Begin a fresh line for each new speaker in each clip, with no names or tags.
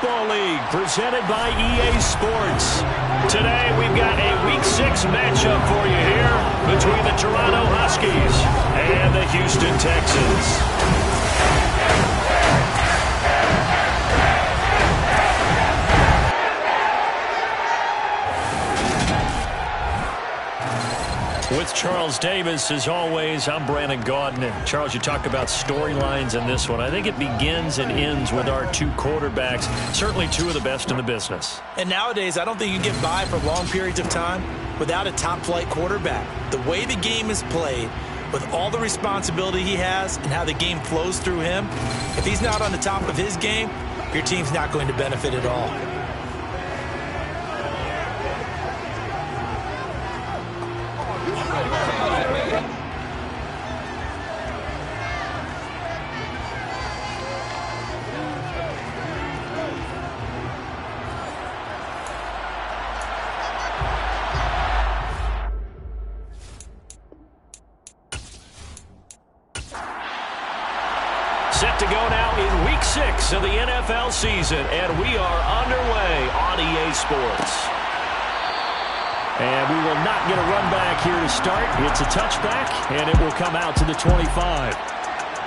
Football League, presented by EA Sports. Today, we've got a Week 6 matchup for you here between the Toronto Huskies and the Houston Texans. With Charles Davis, as always, I'm Brandon Gaudin. And Charles, you talk about storylines in this one. I think it begins and ends with our two quarterbacks, certainly two of the best in the business.
And nowadays, I don't think you get by for long periods of time without a top-flight quarterback. The way the game is played, with all the responsibility he has and how the game flows through him, if he's not on the top of his game, your team's not going to benefit at all.
Set to go now in Week 6 of the NFL season, and we are underway on EA Sports. And we will not get a run back here to start. It's a touchback, and it will come out to the 25.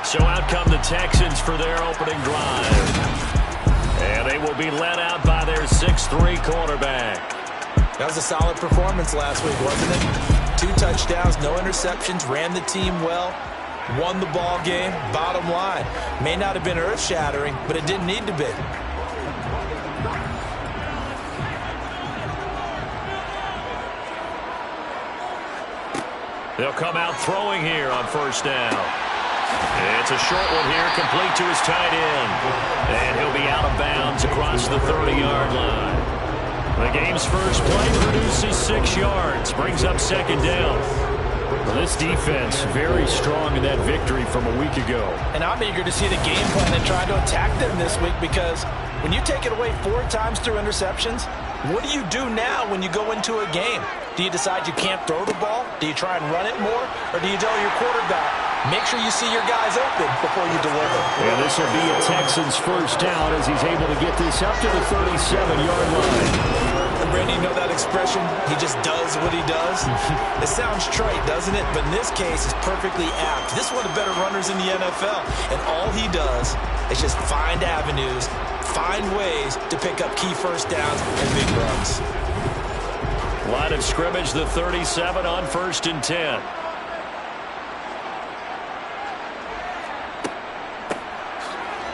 So out come the Texans for their opening drive. And they will be led out by their 6'3" quarterback.
That was a solid performance last week, wasn't it? 2 touchdowns, no interceptions, ran the team well. Won the ball game. Bottom line, may not have been earth-shattering, but it didn't need to be.
They'll come out throwing here on first down. It's a short one here, complete to his tight end. And he'll be out of bounds across the 30-yard line. The game's first play produces 6 yards, brings up second down. Well, this defense very strong in that victory from a week ago.
And I'm eager to see the game plan and try to attack them this week, because when you take it away 4 times through interceptions, what do you do now when you go into a game? Do you decide you can't throw the ball? Do you try and run it more? Or do you tell your quarterback, make sure you see your guys open before you deliver?
Yeah, this will be a Texans first down as he's able to get this up to the 37-yard line.
And Brandon, you know that expression? He just does what he does. It sounds trite, doesn't it? But in this case, it's perfectly apt. This is one of the better runners in the NFL. And all he does is just find avenues, find ways to pick up key first downs and big runs.
Line of scrimmage, the 37 on 1st and 10.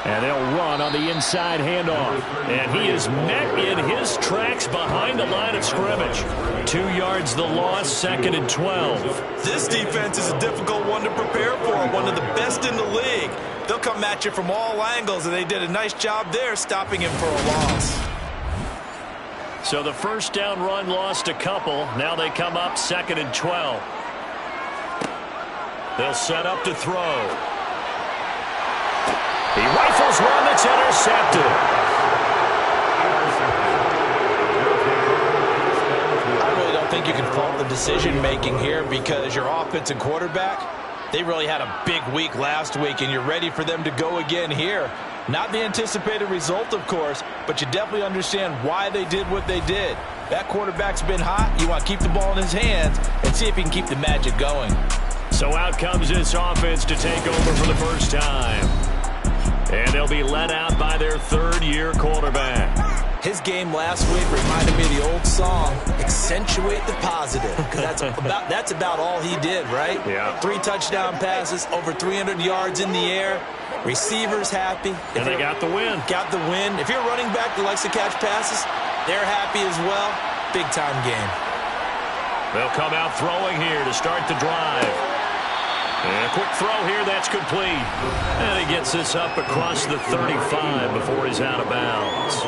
And they'll run on the inside handoff. And he is met in his tracks behind the line of scrimmage. 2 yards the loss, 2nd and 12.
This defense is a difficult one to prepare for, one of the best in the league. They'll come at you from all angles, and they did a nice job there stopping him for a loss.
So the first down run lost a couple. Now they come up 2nd and 12. They'll set up to throw. He rifles one that's intercepted.
I really don't think you can fault the decision-making here, because your offensive quarterback, they really had a big week last week, and you're ready for them to go again here. Not the anticipated result, of course, but you definitely understand why they did what they did. That quarterback's been hot. You want to keep the ball in his hands and see if he can keep the magic going.
So out comes this offense to take over for the first time. And they'll be led out by their 3rd-year quarterback.
His game last week reminded me of the old song, accentuate the positive, because that's about all he did, right?
Yeah.
3 touchdown passes, over 300 yards in the air, receivers happy.
And they got the win.
Got the win. If you're a running back that likes to catch passes, they're happy as well. Big-time game.
They'll come out throwing here to start the drive. And a quick throw here, that's complete. And he gets this up across the 35 before he's out of bounds.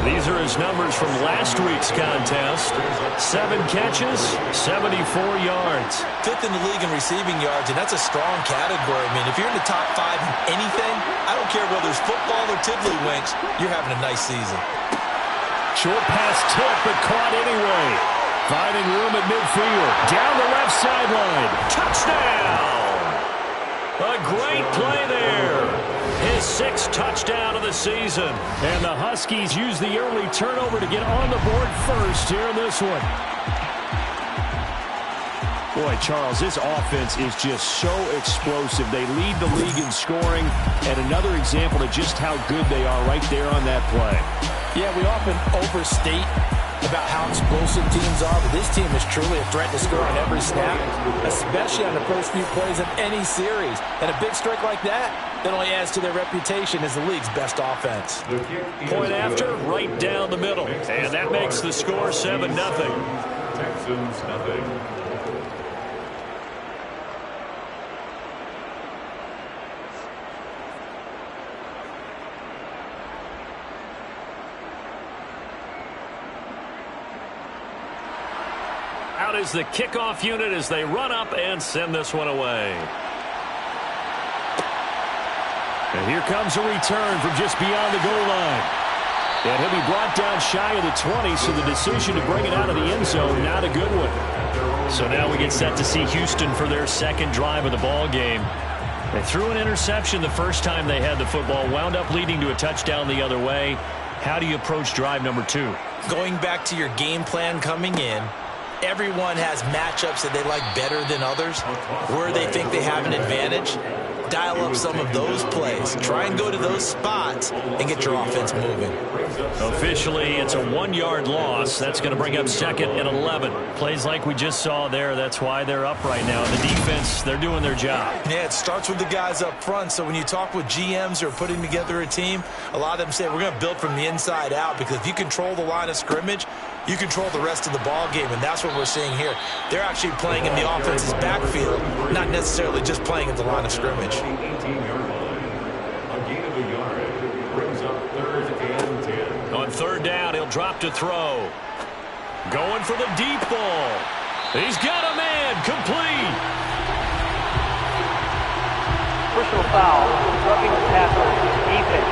These are his numbers from last week's contest. 7 catches, 74 yards.
5th in the league in receiving yards, and that's a strong category. I mean, if you're in the top 5 in anything, I don't care whether it's football or tiddlywinks, you're having a nice season.
Short pass tip, but caught anyway. Finding room at midfield. Down the left sideline. Touchdown! A great play there. his 6th touchdown of the season.
And the Huskies use the early turnover to get on the board first here in this one. Boy, Charles, this offense is just so explosive. They lead the league in scoring, and another example of just how good they are right there on that play.
Yeah, we often overstate about how explosive teams are, but this team is truly a threat to score on every snap, especially on the first few plays of any series. And a big strike like that only adds to their reputation as the league's best offense.
Point after, right down the middle. And that makes the score 7-0.
Texans nothing.
Out is the kickoff unit as they run up and send this one away.
And here comes a return from just beyond the goal line. And he'll be brought down shy of the 20, so the decision to bring it out of the end zone, not a good one.
So now we get set to see Houston for their second drive of the ball game. They threw an interception the first time they had the football, wound up leading to a touchdown the other way. How do you approach drive number 2?
Going back to your game plan coming in, everyone has matchups that they like better than others, where they think they have an advantage. Dial up some of those plays. Try and go to those spots and get your offense moving.
Officially, it's a 1-yard loss. That's going to bring up 2nd and 11. Plays like we just saw there, that's why they're up right now. The defense, they're doing their job.
Yeah, it starts with the guys up front. So when you talk with GMs who are putting together a team, a lot of them say we're going to build from the inside out, because if you control the line of scrimmage, you control the rest of the ball game, and that's what we're seeing here. They're actually playing in the offense's backfield, not necessarily just playing at the line of scrimmage.
18-yard line. A gain of a yard brings up 3rd and 10.
On 3rd down, he'll drop to throw. Going for the deep ball. He's got a man, complete.
Personal foul, roughing the passer, defense.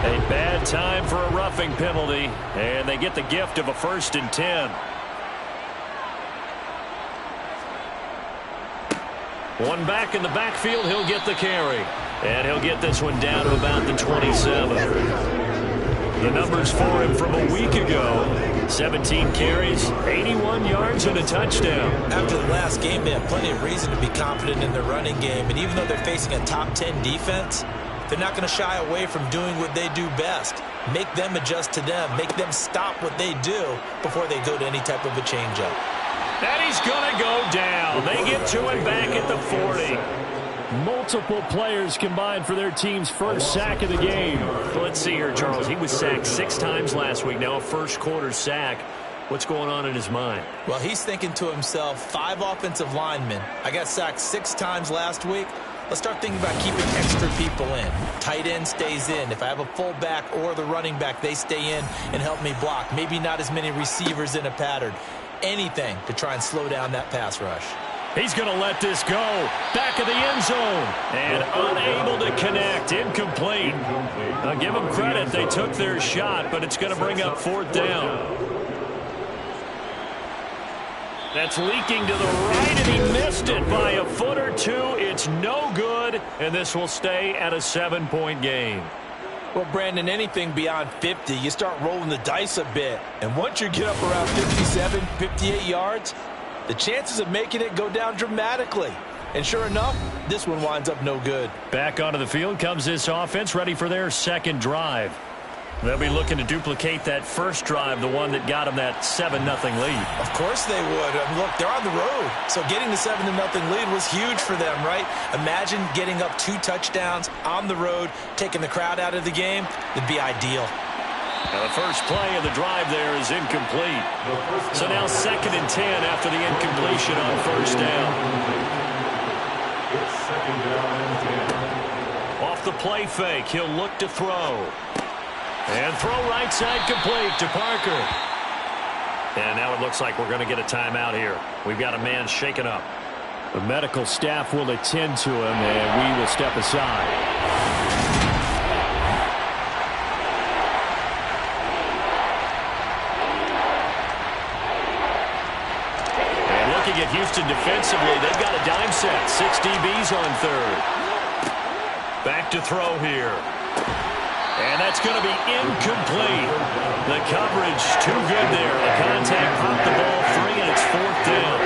A bad time for a roughing penalty, and they get the gift of a 1st and 10. One back in the backfield, he'll get the carry. And he'll get this one down to about the 27. The numbers for him from a week ago: 17 carries, 81 yards, and a touchdown.
After the last game, they have plenty of reason to be confident in their running game. And even though they're facing a top 10 defense, they're not going to shy away from doing what they do best. Make them adjust to them. Make them stop what they do before they go to any type of a changeup.
And he's going to go down. They get to him back at the 40.
Multiple players combined for their team's first sack of the game.
Let's see here, Charles. He was sacked 6 times last week. Now a first-quarter sack. What's going on in his mind?
Well, he's thinking to himself, 5 offensive linemen. I got sacked 6 times last week. Let's start thinking about keeping extra people in. Tight end stays in. If I have a fullback or the running back, they stay in and help me block. Maybe not as many receivers in a pattern. Anything to try and slow down that pass rush.
He's going to let this go. Back of the end zone. And unable to connect. Incomplete. I'll give them credit. They took their shot, but it's going to bring up 4th down. That's leaking to the right, and he missed it by a foot or 2. It's no good, and this will stay at a 7-point game.
Well, Brandon, anything beyond 50, you start rolling the dice a bit. And once you get up around 57, 58 yards, the chances of making it go down dramatically. And sure enough, this one winds up no good.
Back onto the field comes this offense, ready for their second drive. They'll be looking to duplicate that first drive, the one that got them that 7-0 lead.
Of course they would. I mean, look, they're on the road. So getting the 7-0 lead was huge for them, right? Imagine getting up 2 touchdowns on the road, taking the crowd out of the game. It'd be ideal.
Now the first play of the drive there is incomplete. So now 2nd and 10 after the incompletion on 1st down.
It's 2nd down and 10.
Off the play fake, he'll look to throw. And throw right side complete to Parker. And now it looks like we're going to get a timeout here. We've got a man shaken up.
The medical staff will attend to him, and we will step aside.
looking at Houston defensively, they've got a dime set. 6 DBs on third. Back to throw here. And that's going to be incomplete. The coverage too good there. The contact popped the ball free, and it's 4th down.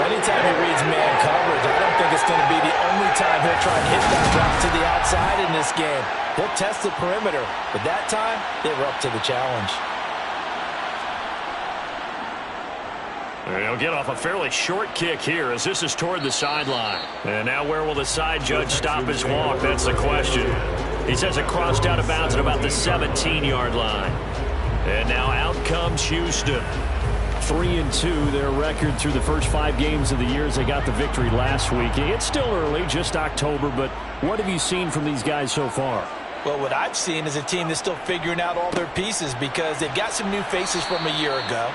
Anytime he reads man coverage, I don't think it's going to be the only time he'll try and hit that route to the outside in this game. He'll test the perimeter, but that time, they were up to the challenge.
And he'll get off a fairly short kick here as this is toward the sideline. And now where will the side judge stop his walk? That's the question. He says it crossed out of bounds at about the 17-yard line. And now out comes Houston.
3-2, their record through the first 5 games of the year as they got the victory last week. It's still early, just October, but what have you seen from these guys so far?
Well, what I've seen is a team that's still figuring out all their pieces because they've got some new faces from a year ago.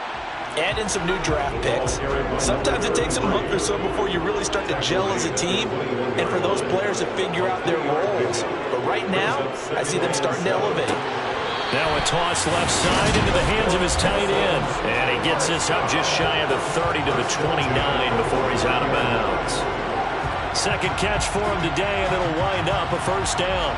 Add in some new draft picks. Sometimes it takes a month or so before you really start to gel as a team and for those players to figure out their roles. But right now, I see them starting to elevate.
Now a toss left side into the hands of his tight end. And he gets this up just shy of the 30 to the 29 before he's out of bounds. Second catch for him today, and it'll wind up a first down.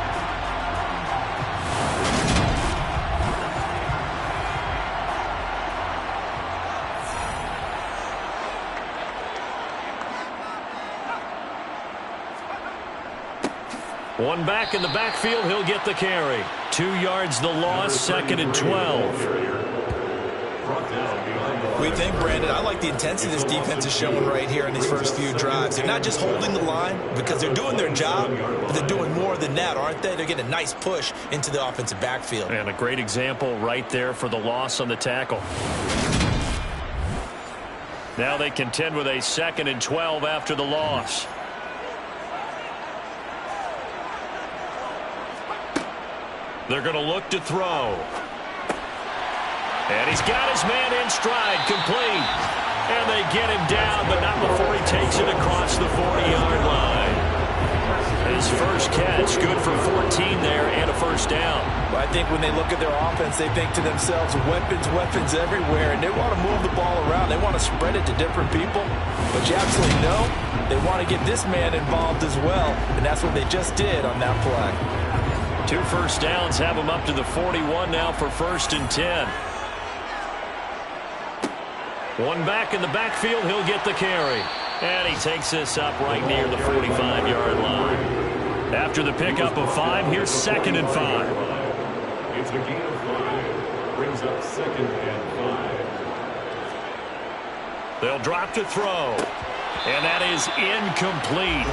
One back in the backfield, he'll get the carry. 2 yards the loss, 2nd and 12.
We think, Brandon, I like the intensity this defense is showing right here in these first few drives. They're not just holding the line because they're doing their job, but they're doing more than that, aren't they? They're getting a nice push into the offensive backfield.
And a great example right there for the loss on the tackle. Now they contend with a 2nd and 12 after the loss. They're going to look to throw. And he's got his man in stride, complete. And they get him down, but not before he takes it across the 40-yard line. His first catch, good for 14 there and a first down.
Well, I think when they look at their offense, they think to themselves, weapons, weapons everywhere, and they want to move the ball around. They want to spread it to different people. But you absolutely know they want to get this man involved as well, and that's what they just did on that play.
2 first downs have him up to the 41 now for 1st and 10. One back in the backfield, he'll get the carry. And he takes this up right near the 45-yard line. After the pickup of 5, here's 2nd and 5.
It's a gain of 5. Brings up 2nd and 5.
They'll drop to throw. And that is incomplete.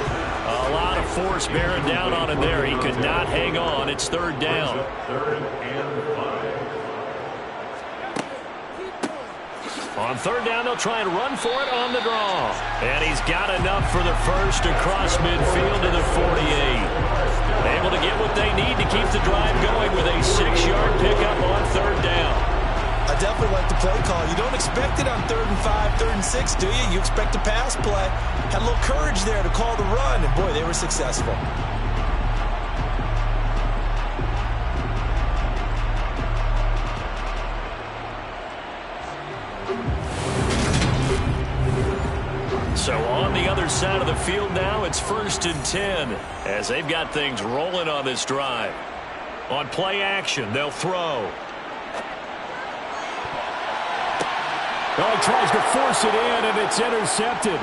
A lot of force bearing down on him there. He could not hang on. It's 3rd down.
3rd and 5.
On 3rd down, they'll try and run for it on the draw. And he's got enough for the first across midfield to the 48. Able to get what they need to keep the drive going with a 6-yard pickup on 3rd down.
I definitely like the play call. You don't expect it on 3rd and 5, 3rd and 6, do you? You expect a pass play. Had a little courage there to call the run, and boy, they were successful.
So on the other side of the field now, it's 1st and 10 as they've got things rolling on this drive. On play action, they'll throw.
Oh, he tries to force it in, and it's intercepted.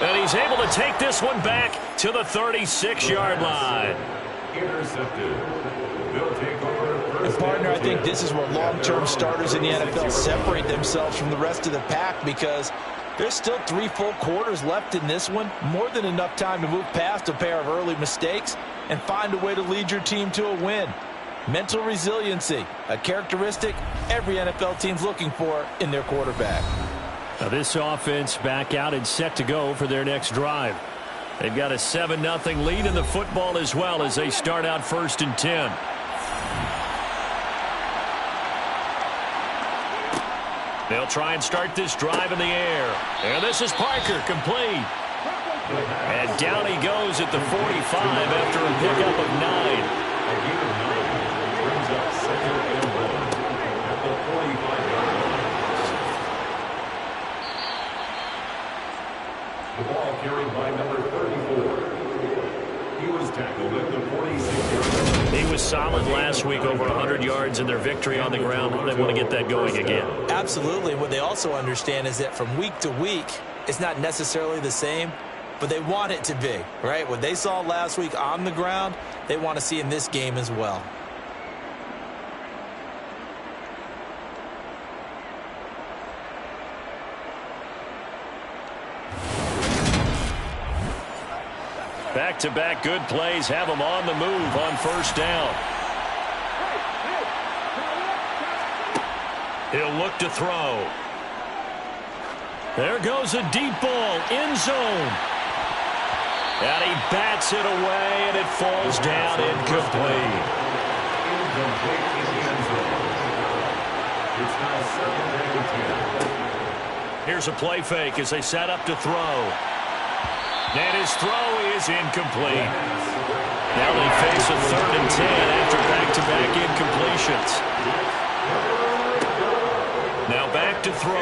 And he's able to take this one back to the 36-yard line.
Intercepted. They'll take over.
And partner, I think this is where long-term starters in the NFL separate themselves from the rest of the pack because there's still 3 full quarters left in this one. More than enough time to move past a pair of early mistakes and find a way to lead your team to a win. Mental resiliency, a characteristic every NFL team's looking for in their quarterback.
Now this offense back out and set to go for their next drive.
They've got a 7-0 lead in the football as well as they start out 1st and 10. They'll try and start this drive in the air. And this is Parker, complete. And down he goes at the 45 after a pickup of 9. Brings up 2nd and 1 at the 45-yard
The ball carried by number 34. He was tackled at the 46-yard line.
He was solid last week, over 100 yards in their victory on the ground. They want to get that going again.
Absolutely. What they also understand is that from week to week, it's not necessarily the same, but they want it to be, right? What they saw last week on the ground, they want to see in this game as well.
Back-to-back good plays have them on the move on first down. He'll look to throw. There goes a deep ball, end zone. And he bats it away, and it falls down incomplete.
Incomplete in the end zone. It's now 2nd and 10.
Here's a play fake as they set up to throw. And his throw is incomplete. Now they face a 3rd and 10 after back-to-back incompletions. Now back to throw.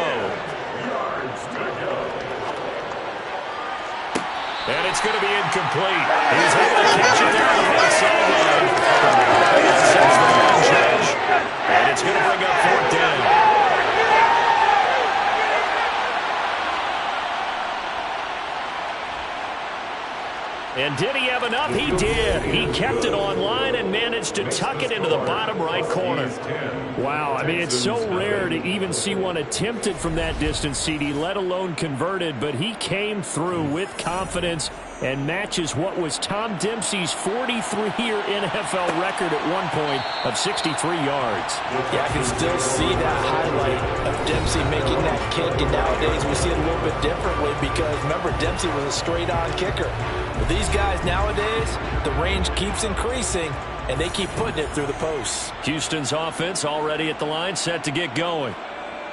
And it's going to be incomplete. He's able to catch it down the right sideline. Sends the line change. And it's going to bring up 4th down. And did he have enough? He did. He kept it online and managed to tuck it into the bottom right corner.
Wow, I mean, it's so rare to even see one attempted from that distance, CD, let alone converted, but he came through with confidence and matches what was Tom Dempsey's 43-year NFL record at one point of 63 yards.
Yeah, I can still see that highlight of Dempsey making that kick, and nowadays we see it a little bit differently because, remember, Dempsey was a straight-on kicker. But these guys nowadays, the range keeps increasing, and they keep putting it through the posts.
Houston's offense already at the line, set to get going.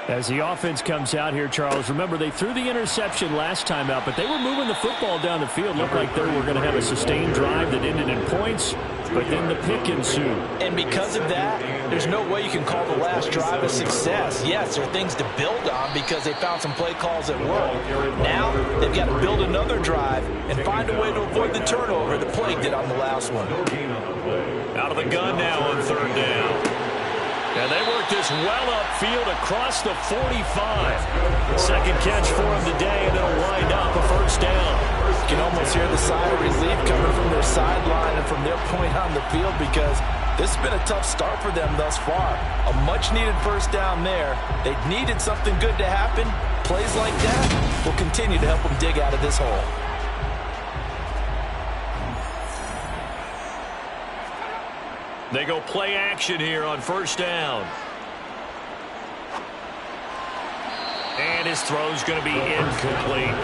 As the offense comes out here, Charles, remember they threw the interception last time out, but they were moving the football down the field. Looked like they were going to have a sustained drive that ended in points, but then the pick ensued.
And because of that, there's no way you can call the last drive a success. Yes, there are things to build on because they found some play calls that work. Now they've got to build another drive and find a way to avoid the turnover the plague did on the last one.
Out of the gun now on 3rd down. And they work this well upfield across the 45. Second catch for him today, and it'll wind up a 1st down.
You can almost hear the sigh of relief coming from their sideline and from their point on the field because this has been a tough start for them thus far. A much-needed 1st down there. They needed something good to happen. Plays like that will continue to help them dig out of this hole.
They go play action here on 1st down. And his throw's going to be incomplete.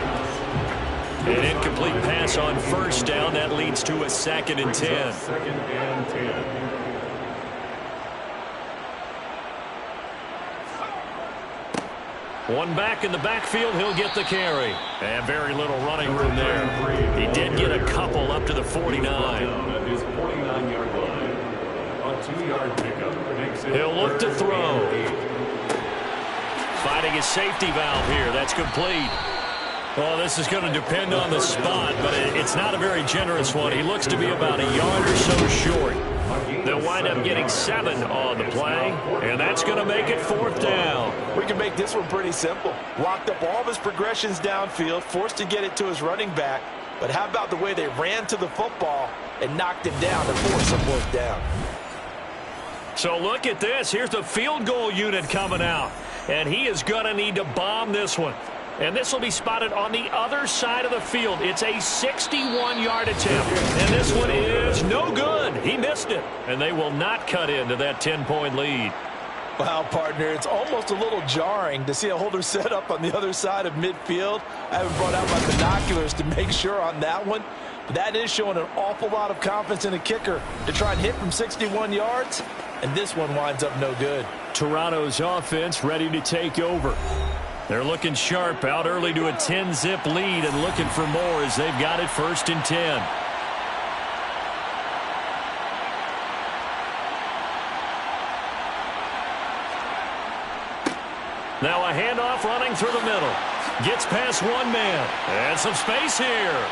An incomplete pass on 1st down. That leads to a 2nd and 10.
2nd and 10.
One back in the backfield, he'll get the carry. And very little running room there. He did get a couple up to the 49.
At his 49-yard line. A 2-yard pickup makes it.
He'll look to throw. Finding his safety valve here. That's complete. Well, this is going to depend on the spot, but it's not a very generous one. He looks to be about a yard or so short. They'll wind up getting 7 on the play, and that's going to make it 4th down.
We can make this one pretty simple. Locked up all of his progressions downfield, forced to get it to his running back. But how about the way they ran to the football and knocked him down to force a 4th down?
So look at this. Here's the field goal unit coming out. And he is going to need to bomb this one. And this will be spotted on the other side of the field. It's a 61-yard attempt. And this one is no good. He missed it. And they will not cut into that 10-point lead.
Wow, partner, it's almost a little jarring to see a holder set up on the other side of midfield. I haven't brought out my binoculars to make sure on that one. But that is showing an awful lot of confidence in a kicker to try and hit from 61 yards. And this one winds up no good.
Toronto's offense ready to take over.
They're looking sharp, out early to a 10-zip lead and looking for more as they've got it 1st and 10. Now a handoff running through the middle. Gets past one man. And some space here.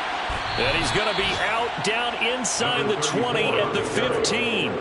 And he's going to be out down inside the 20 at the 15.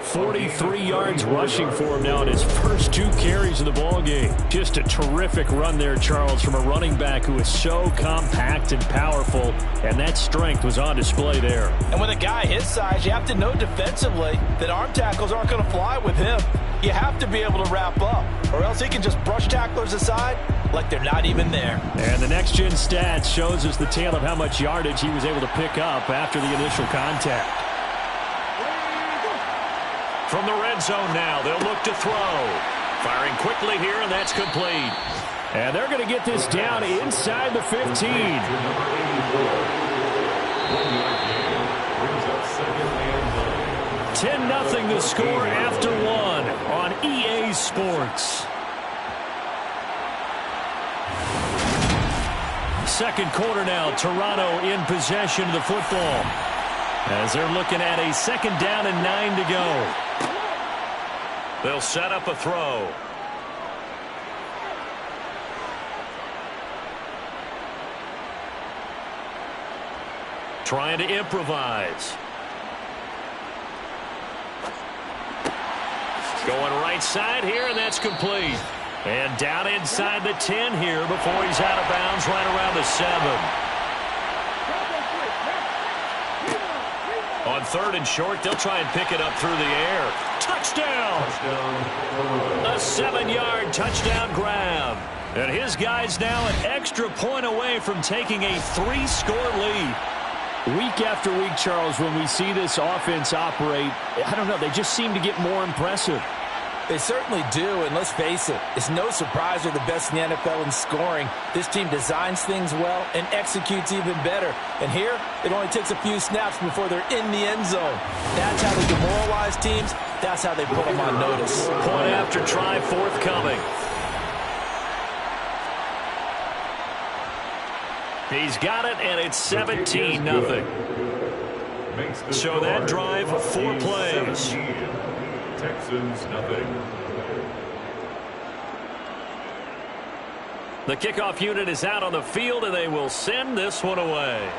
43 yards rushing for him now in his first 2 carries of the ballgame. Just a terrific run there, Charles, from a running back who is so compact and powerful, and that strength was on display there.
And with a guy his size, you have to know defensively that arm tackles aren't going to fly with him. You have to be able to wrap up, or else he can just brush tacklers aside like they're not even there.
And the next-gen stats shows us the tale of how much yardage he was able to pick up after the initial contact.
From the red zone now, they'll look to throw. Firing quickly here, and that's complete.
And they're going to get this down inside the 15. 10-0 the score after 1 on EA Sports. Second quarter now, Toronto in possession of the football, as they're looking at a 2nd down and 9 to go.
They'll set up a throw. Trying to improvise. Going right side here, and that's complete. And down inside the 10 here before he's out of bounds right around the 7. On 3rd and short, they'll try and pick it up through the air. Touchdown! A 7-yard touchdown grab. And his guy's now an extra point away from taking a 3-score lead.
Week after week, Charles, when we see this offense operate, I don't know, they just seem to get more impressive.
They certainly do, and let's face it, it's no surprise they're the best in the NFL in scoring. This team designs things well and executes even better. And here, it only takes a few snaps before they're in the end zone. That's how they demoralize teams. That's how they put them on notice.
Point after try forthcoming. He's got it, and it's 17-0. So that drive, 4 plays.
Texans, nothing.
The kickoff unit is out on the field, and they will send this one away.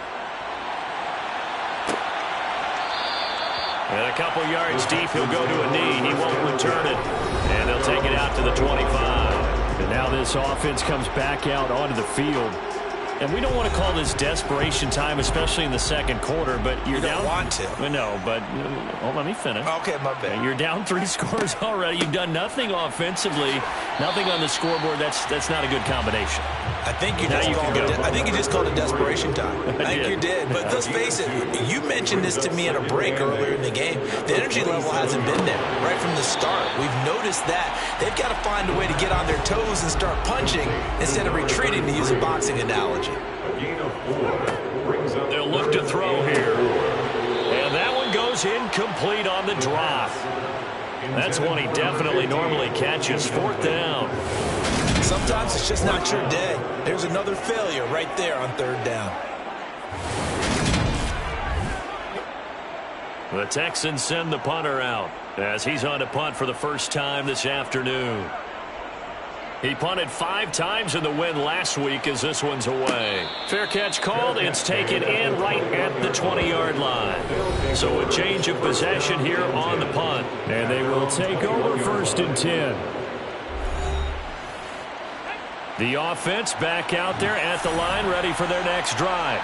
And a couple yards deep, he'll go to a knee. He won't return it. And they'll take it out to the 25.
And now this offense comes back out onto the field. And we don't want to call this desperation time, especially in the second quarter, but you're down.
You don't want to.
No, but let me finish.
Okay, my bad.
You're down 3 scores already. You've done nothing offensively, nothing on the scoreboard. That's not a good combination.
I think you just called it desperation time. I think you did. But let's face it, you mentioned this to me in a break earlier in the game. The energy level hasn't been there right from the start. We've noticed that. They've got to find a way to get on their toes and start punching instead of retreating, to use a boxing analogy.
They'll look to throw here. And that one goes incomplete on the drop. That's one he definitely normally catches. 4th down.
Sometimes it's just not your day. There's another failure right there on 3rd down.
The Texans send the punter out as he's on to punt for the first time this afternoon. He punted 5 times in the win last week as this one's away. Fair catch called. It's taken in right at the 20-yard line. So a change of possession here on the punt.
And they will take over 1st and 10.
The offense back out there at the line, ready for their next drive.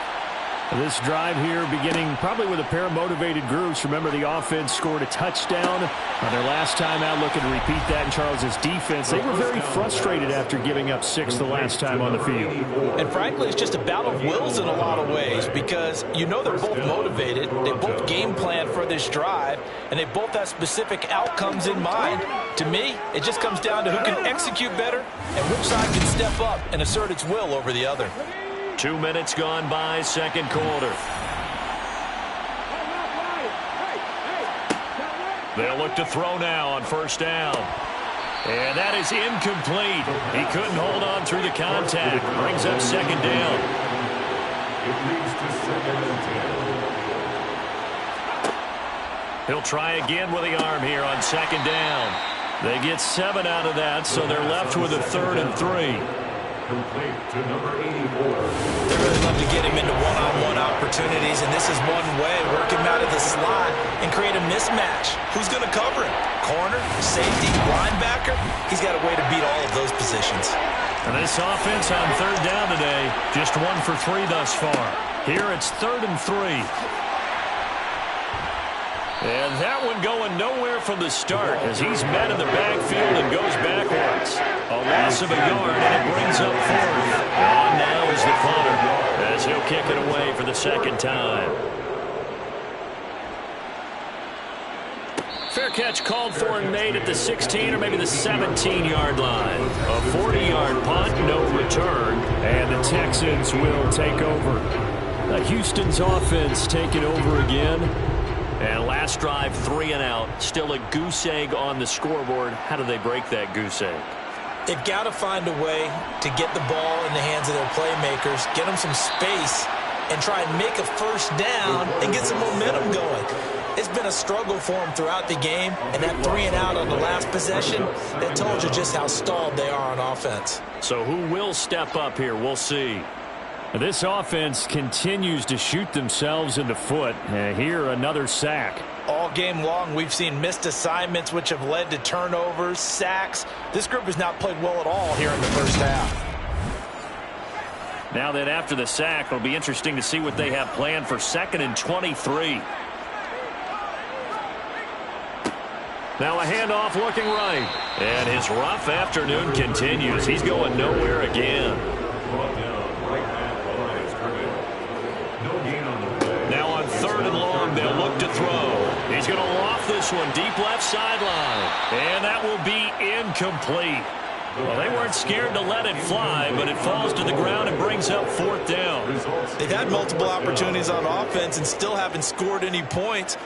This drive here beginning probably with a pair of motivated groups. Remember, the offense scored a touchdown on their last time out. Looking to repeat that in Charles's defense. They were very frustrated after giving up 6 the last time on the field.
And frankly, it's just a battle of wills in a lot of ways, because you know they're both motivated. They both game plan for this drive, and they both have specific outcomes in mind. To me, it just comes down to who can execute better and which side can step up and assert its will over the other.
2 minutes gone by, second quarter. They'll look to throw now on 1st down. And that is incomplete. He couldn't hold on through the contact. Brings up 2nd down.
It leads to 2nd and 10.
He'll try again with the arm here on 2nd down. They get 7 out of that, so they're left with a 3rd and 3.
complete to number 84.
They really love to get him into one-on-one opportunities, and this is one way. Work him out of the slot and create a mismatch. Who's going to cover him? Corner, safety, linebacker? He's got a way to beat all of those positions.
And this offense on third down today, just 1 for 3 thus far. Here it's 3rd and 3. And that one going nowhere from the start as he's met in the backfield and goes backwards. A loss of a yard, and it brings up 4th. On now is the punter as he'll kick it away for the second time. Fair catch called for and made at the 16 or maybe the 17-yard line. A 40-yard punt, no return, and the Texans will take over. Houston's offense taking over again. And last drive, 3 and out. Still a goose egg on the scoreboard. How do they break that goose egg?
They've got to find a way to get the ball in the hands of their playmakers, get them some space, and try and make a first down and get some momentum going. It's been a struggle for them throughout the game, and that 3 and out on the last possession, that told you just how stalled they are on offense.
So who will step up here? We'll see. This offense continues to shoot themselves in the foot. Here, another sack.
All game long, we've seen missed assignments, which have led to turnovers, sacks. This group has not played well at all here in the first half.
Now that after the sack, it'll be interesting to see what they have planned for 2nd and 23. Now a handoff looking right. And his rough afternoon continues. He's going nowhere again. Now on 3rd and long, they'll look to throw. He's going to loft this one deep left sideline. And that will be incomplete. Well, they weren't scared to let it fly, but it falls to the ground and brings up 4th down.
They've had multiple opportunities on offense and still haven't scored any points.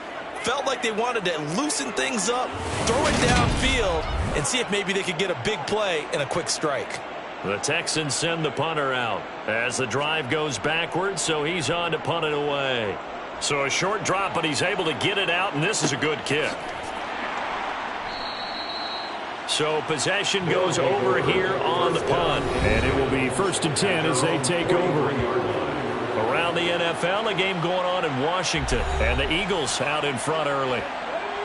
Felt like they wanted to loosen things up, throw it downfield, and see if maybe they could get a big play and a quick strike.
The Texans send the punter out as the drive goes backwards, so he's on to punt it away. So a short drop, but he's able to get it out, and this is a good kick. So possession goes over here on the punt, and it will be 1st and 10 as they take over. Around the NFL, a game going on in Washington, and the Eagles out in front early.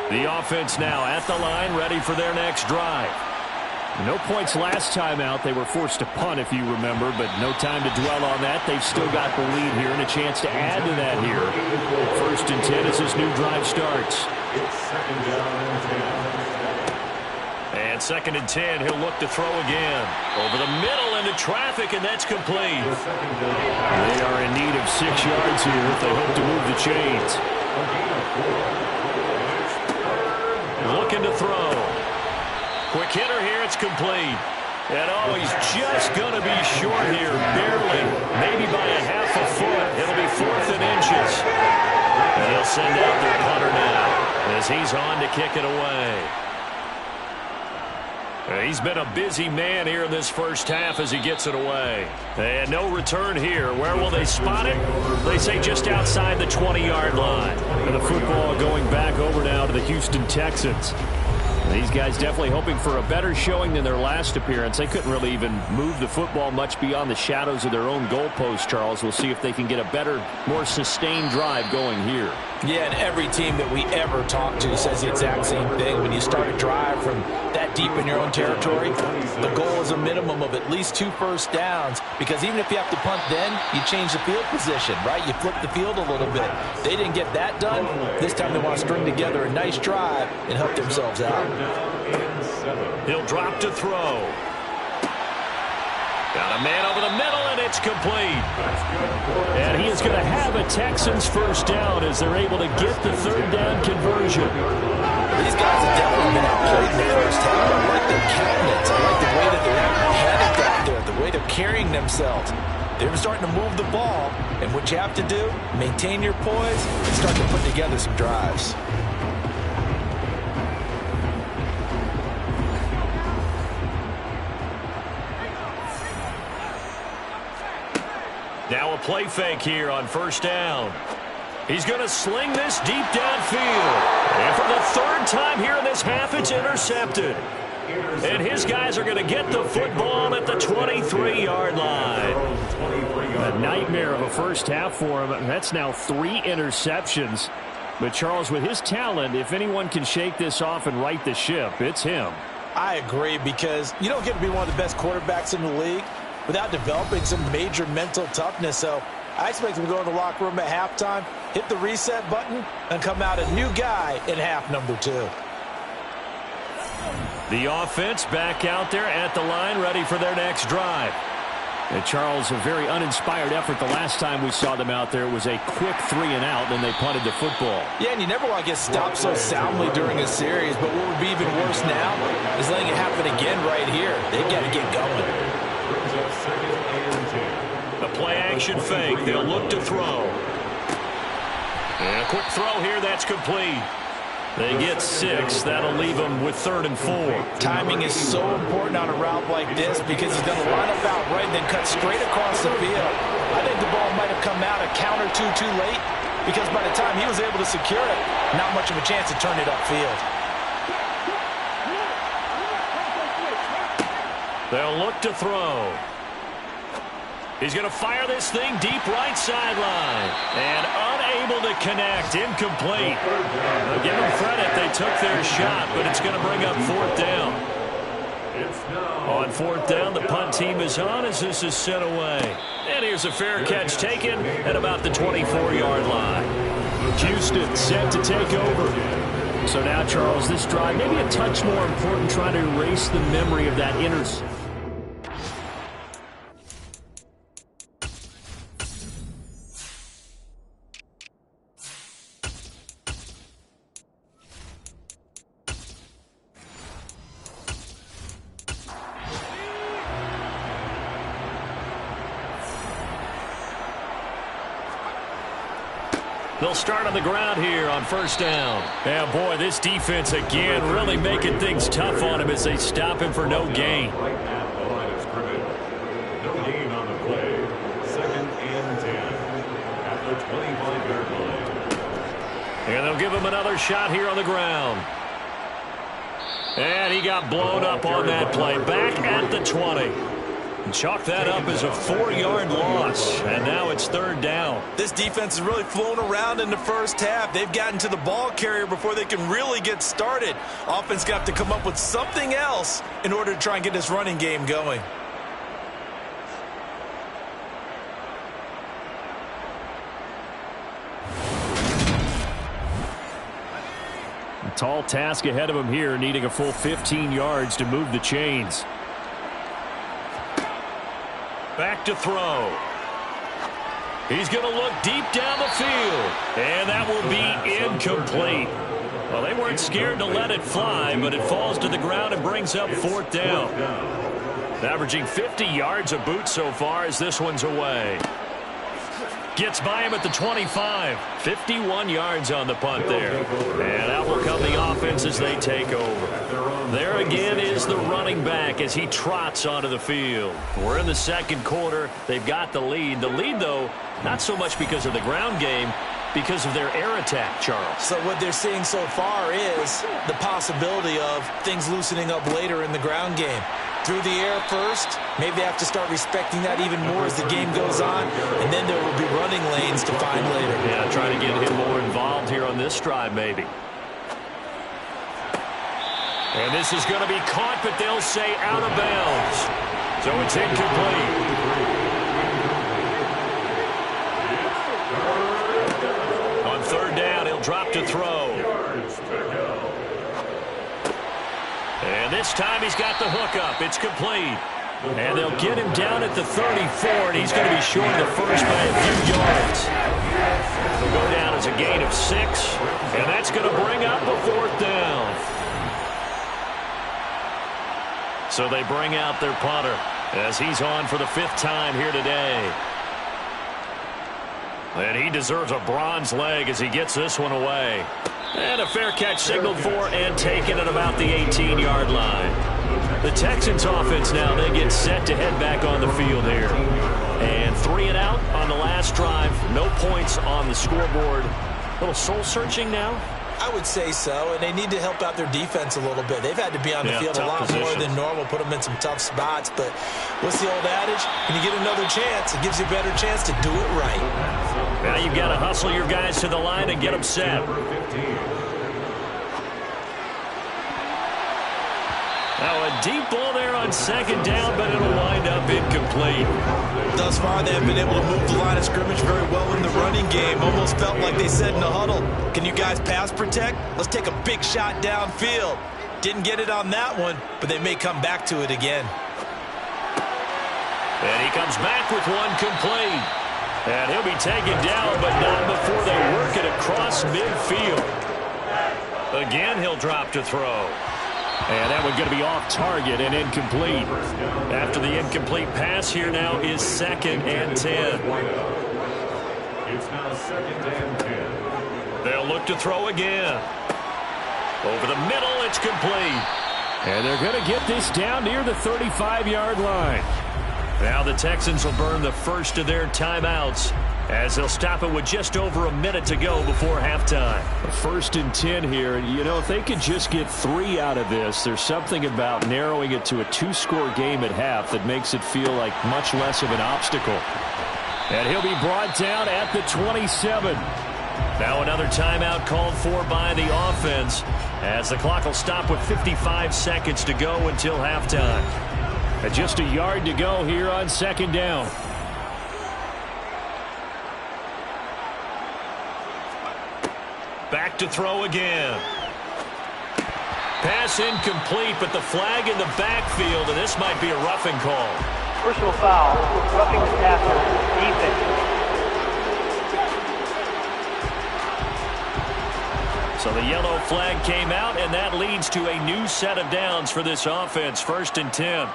The offense now at the line, ready for their next drive. No points last time out. They were forced to punt, if you remember, but no time to dwell on that. They've still got the lead here and a chance to add to that here. 1st and 10 as this new drive starts.
It's 2nd down and 10.
And 2nd and 10, he'll look to throw again. Over the middle into traffic, and that's complete. They are in need of 6 yards here if they hope to move the chains. Looking to throw. Quick hitter here, it's complete. And oh, he's just going to be short here, barely. Maybe by a half a foot. It'll be 4th and inches. And they'll send out their punter now as he's on to kick it away. He's been a busy man here in this first half as he gets it away. And no return here. Where will they spot it? They say just outside the 20-yard line. And the football going back over now to the Houston Texans. These guys definitely hoping for a better showing than their last appearance. They couldn't really even move the football much beyond the shadows of their own goalpost, Charles. We'll see if they can get a better, more sustained drive going here.
Yeah, and every team that we ever talk to says the exact same thing. When you start a drive from that deep in your own territory, the goal is a minimum of at least 2 first downs, because even if you have to punt then, you change the field position, right? You flip the field a little bit. They didn't get that done. This time they want to string together a nice drive and help themselves out.
He'll drop to throw. Got a man over the middle, and it's complete. And he is going to have a Texans first down as they're able to get the 3rd down conversion.
These guys have definitely been outplayed in the first half. I like their countenance. I like the way that they're headed out there, the way they're carrying themselves. They're starting to move the ball, and what you have to do, maintain your poise and start to put together some drives.
Now a play fake here on 1st down. He's going to sling this deep downfield. And for the 3rd time here in this half, it's intercepted.
And his guys are going to get the football at the 23-yard line.
A nightmare of a first half for him. That's now 3 interceptions. But Charles, with his talent, if anyone can shake this off and right the ship, it's him.
I agree, because you don't get to be one of the best quarterbacks in the league without developing some major mental toughness. So I expect him to go in the locker room at halftime, hit the reset button, and come out a new guy in half number 2.
The offense back out there at the line, ready for their next drive.
And Charles, a very uninspired effort the last time we saw them out there. It was a quick 3 and out, and they punted the football.
Yeah, and you never want to get stopped so soundly during a series, but what would be even worse now is letting it happen again right here. They've got to get going.
A play-action fake. They'll look to throw. And a quick throw here. That's complete. They get 6. That'll leave them with 3rd and 4.
Timing is so important on a route like this, because he's going to line up out right and then cut straight across the field. I think the ball might have come out a count or two too late, because by the time he was able to secure it, not much of a chance to turn it upfield.
They'll look to throw. He's going to fire this thing deep right sideline. And unable to connect. Incomplete. They'll give them credit. They took their shot, but it's going to bring up 4th down. On 4th down, the punt team is on as this is sent away. And here's a fair catch taken at about the 24-yard line.
Houston set to take over. So now, Charles, this drive maybe a touch more important, trying to erase the memory of that interception.
They'll start on the ground here on 1st down. And boy, this defense again really making things tough on him as they stop him for no gain.
Right at the line of scrimmage. No gain on the play. 2nd and 10 at the 25-yard line.
And they'll give him another shot here on the ground. And he got blown up on that play. Back at the 20. And chalk that up as a 4-yard loss. And now it's 3rd down.
This defense has really flown around in the first half. They've gotten to the ball carrier before they can really get started. Offense got to come up with something else in order to try and get this running game going.
A tall task ahead of him here, needing a full 15 yards to move the chains.
Back to throw. He's going to look deep down the field. And that will be incomplete. Well, they weren't scared to let it fly, but it falls to the ground and brings up 4th down. Averaging 50 yards a boot so far as this one's away. Gets by him at the 25. 51 yards on the punt there. And out will come the offense as they take over. There again is the running back as he trots onto the field. We're in the 2nd quarter. They've got the lead. The lead, though, not so much because of the ground game, because of their air attack, Charles.
So what they're seeing so far is the possibility of things loosening up later in the ground game. Through the air first, maybe they have to start respecting that even more as the game goes on, and then there will be running lanes to find later.
Yeah, trying to get him more involved here on this drive, maybe. And this is going to be caught, but they'll say out of bounds. So it's incomplete. On 3rd down, he'll drop to throw. And this time he's got the hookup. It's complete. And they'll get him down at the 34, and he's going to be short of the first by a few yards. He'll go down as a gain of 6, and that's going to bring up a 4th down. So they bring out their punter as he's on for the 5th time here today. And he deserves a bronze leg as he gets this one away. And a fair catch signaled for and taken at about the 18-yard line. The Texans offense now, they get set to head back on the field here. And 3 and out on the last drive. No points on the scoreboard. A little soul-searching now.
I would say so, and they need to help out their defense a little bit. They've had to be on the field a lot more than normal, put them in some tough spots. But what's the old adage? When you get another chance, it gives you a better chance to do it right.
Now you've got to hustle your guys to the line and get them set. Now a deep ball there on second down, but it'll wind up incomplete.
Thus far, they have been able to move the line of scrimmage very well in the running game. Almost felt like they said in the huddle, can you guys pass protect? Let's take a big shot downfield. Didn't get it on that one, but they may come back to it again.
And he comes back with one complete. And he'll be taken down, but not before they work it across midfield. Again, he'll drop to throw. And that one's going to be off target and incomplete. After the incomplete pass, here now is 2nd and 10.
It's now 2nd and 10.
They'll look to throw again. Over the middle, it's complete. And they're going to get this down near the 35-yard line. Now the Texans will burn the first of their timeouts as they'll stop it with just over a minute to go before halftime. 1st and 10 here. You know, if they could just get 3 out of this, there's something about narrowing it to a 2-score game at half that makes it feel like much less of an obstacle. And he'll be brought down at the 27. Now another timeout called for by the offense as the clock will stop with 55 seconds to go until halftime. And just a yard to go here on 2nd down. Back to throw again. Pass incomplete, but the flag in the backfield, and this might be a roughing call.
Personal foul, roughing the passer, defense.
So the yellow flag came out, and that leads to a new set of downs for this offense. 1st and 10.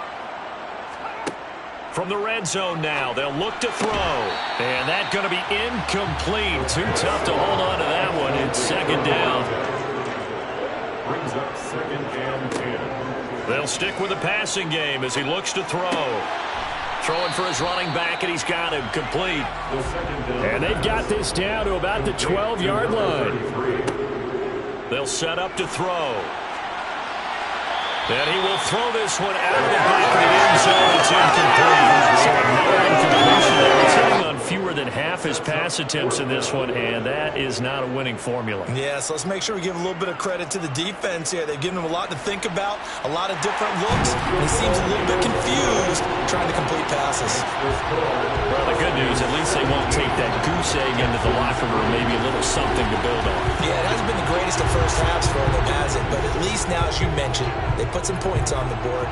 From the red zone now, they'll look to throw. And that's going to be incomplete. Too tough to hold on to that one. It's 2nd down.
Brings up 2nd and 10.
They'll stick with the passing game as he looks to throw. Throwing for his running back, and he's got him complete. And they've got this down to about the 12-yard line. They'll set up to throw. And he will throw this one out of the back of the end zone. It's incomplete. So another incompletion there. It's hitting on fewer than half his pass attempts in this one, and that is not a winning formula.
Yeah, so let's make sure we give a little bit of credit to the defense here. They've given him a lot to think about, a lot of different looks, and he seems a little bit confused trying to complete passes.
Well, the good news, at least they won't take that goose egg into the locker room, maybe a little something to build on.
Yeah, it hasn't been the greatest of first halves for them, has it? But at least now, as you mentioned, they put some points on the board.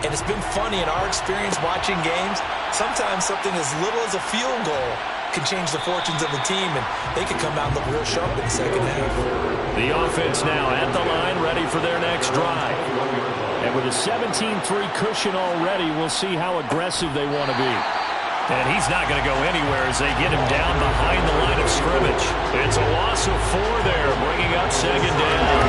And it's been funny in our experience watching games. Sometimes something as little as a field goal can change the fortunes of the team, and they could come out and look real sharp in the second half.
The offense now at the line, ready for their next drive. And with a 17-3 cushion already, we'll see how aggressive they want to be. And he's not going to go anywhere as they get him down behind the line of scrimmage. It's a loss of 4 there, bringing up 2nd down.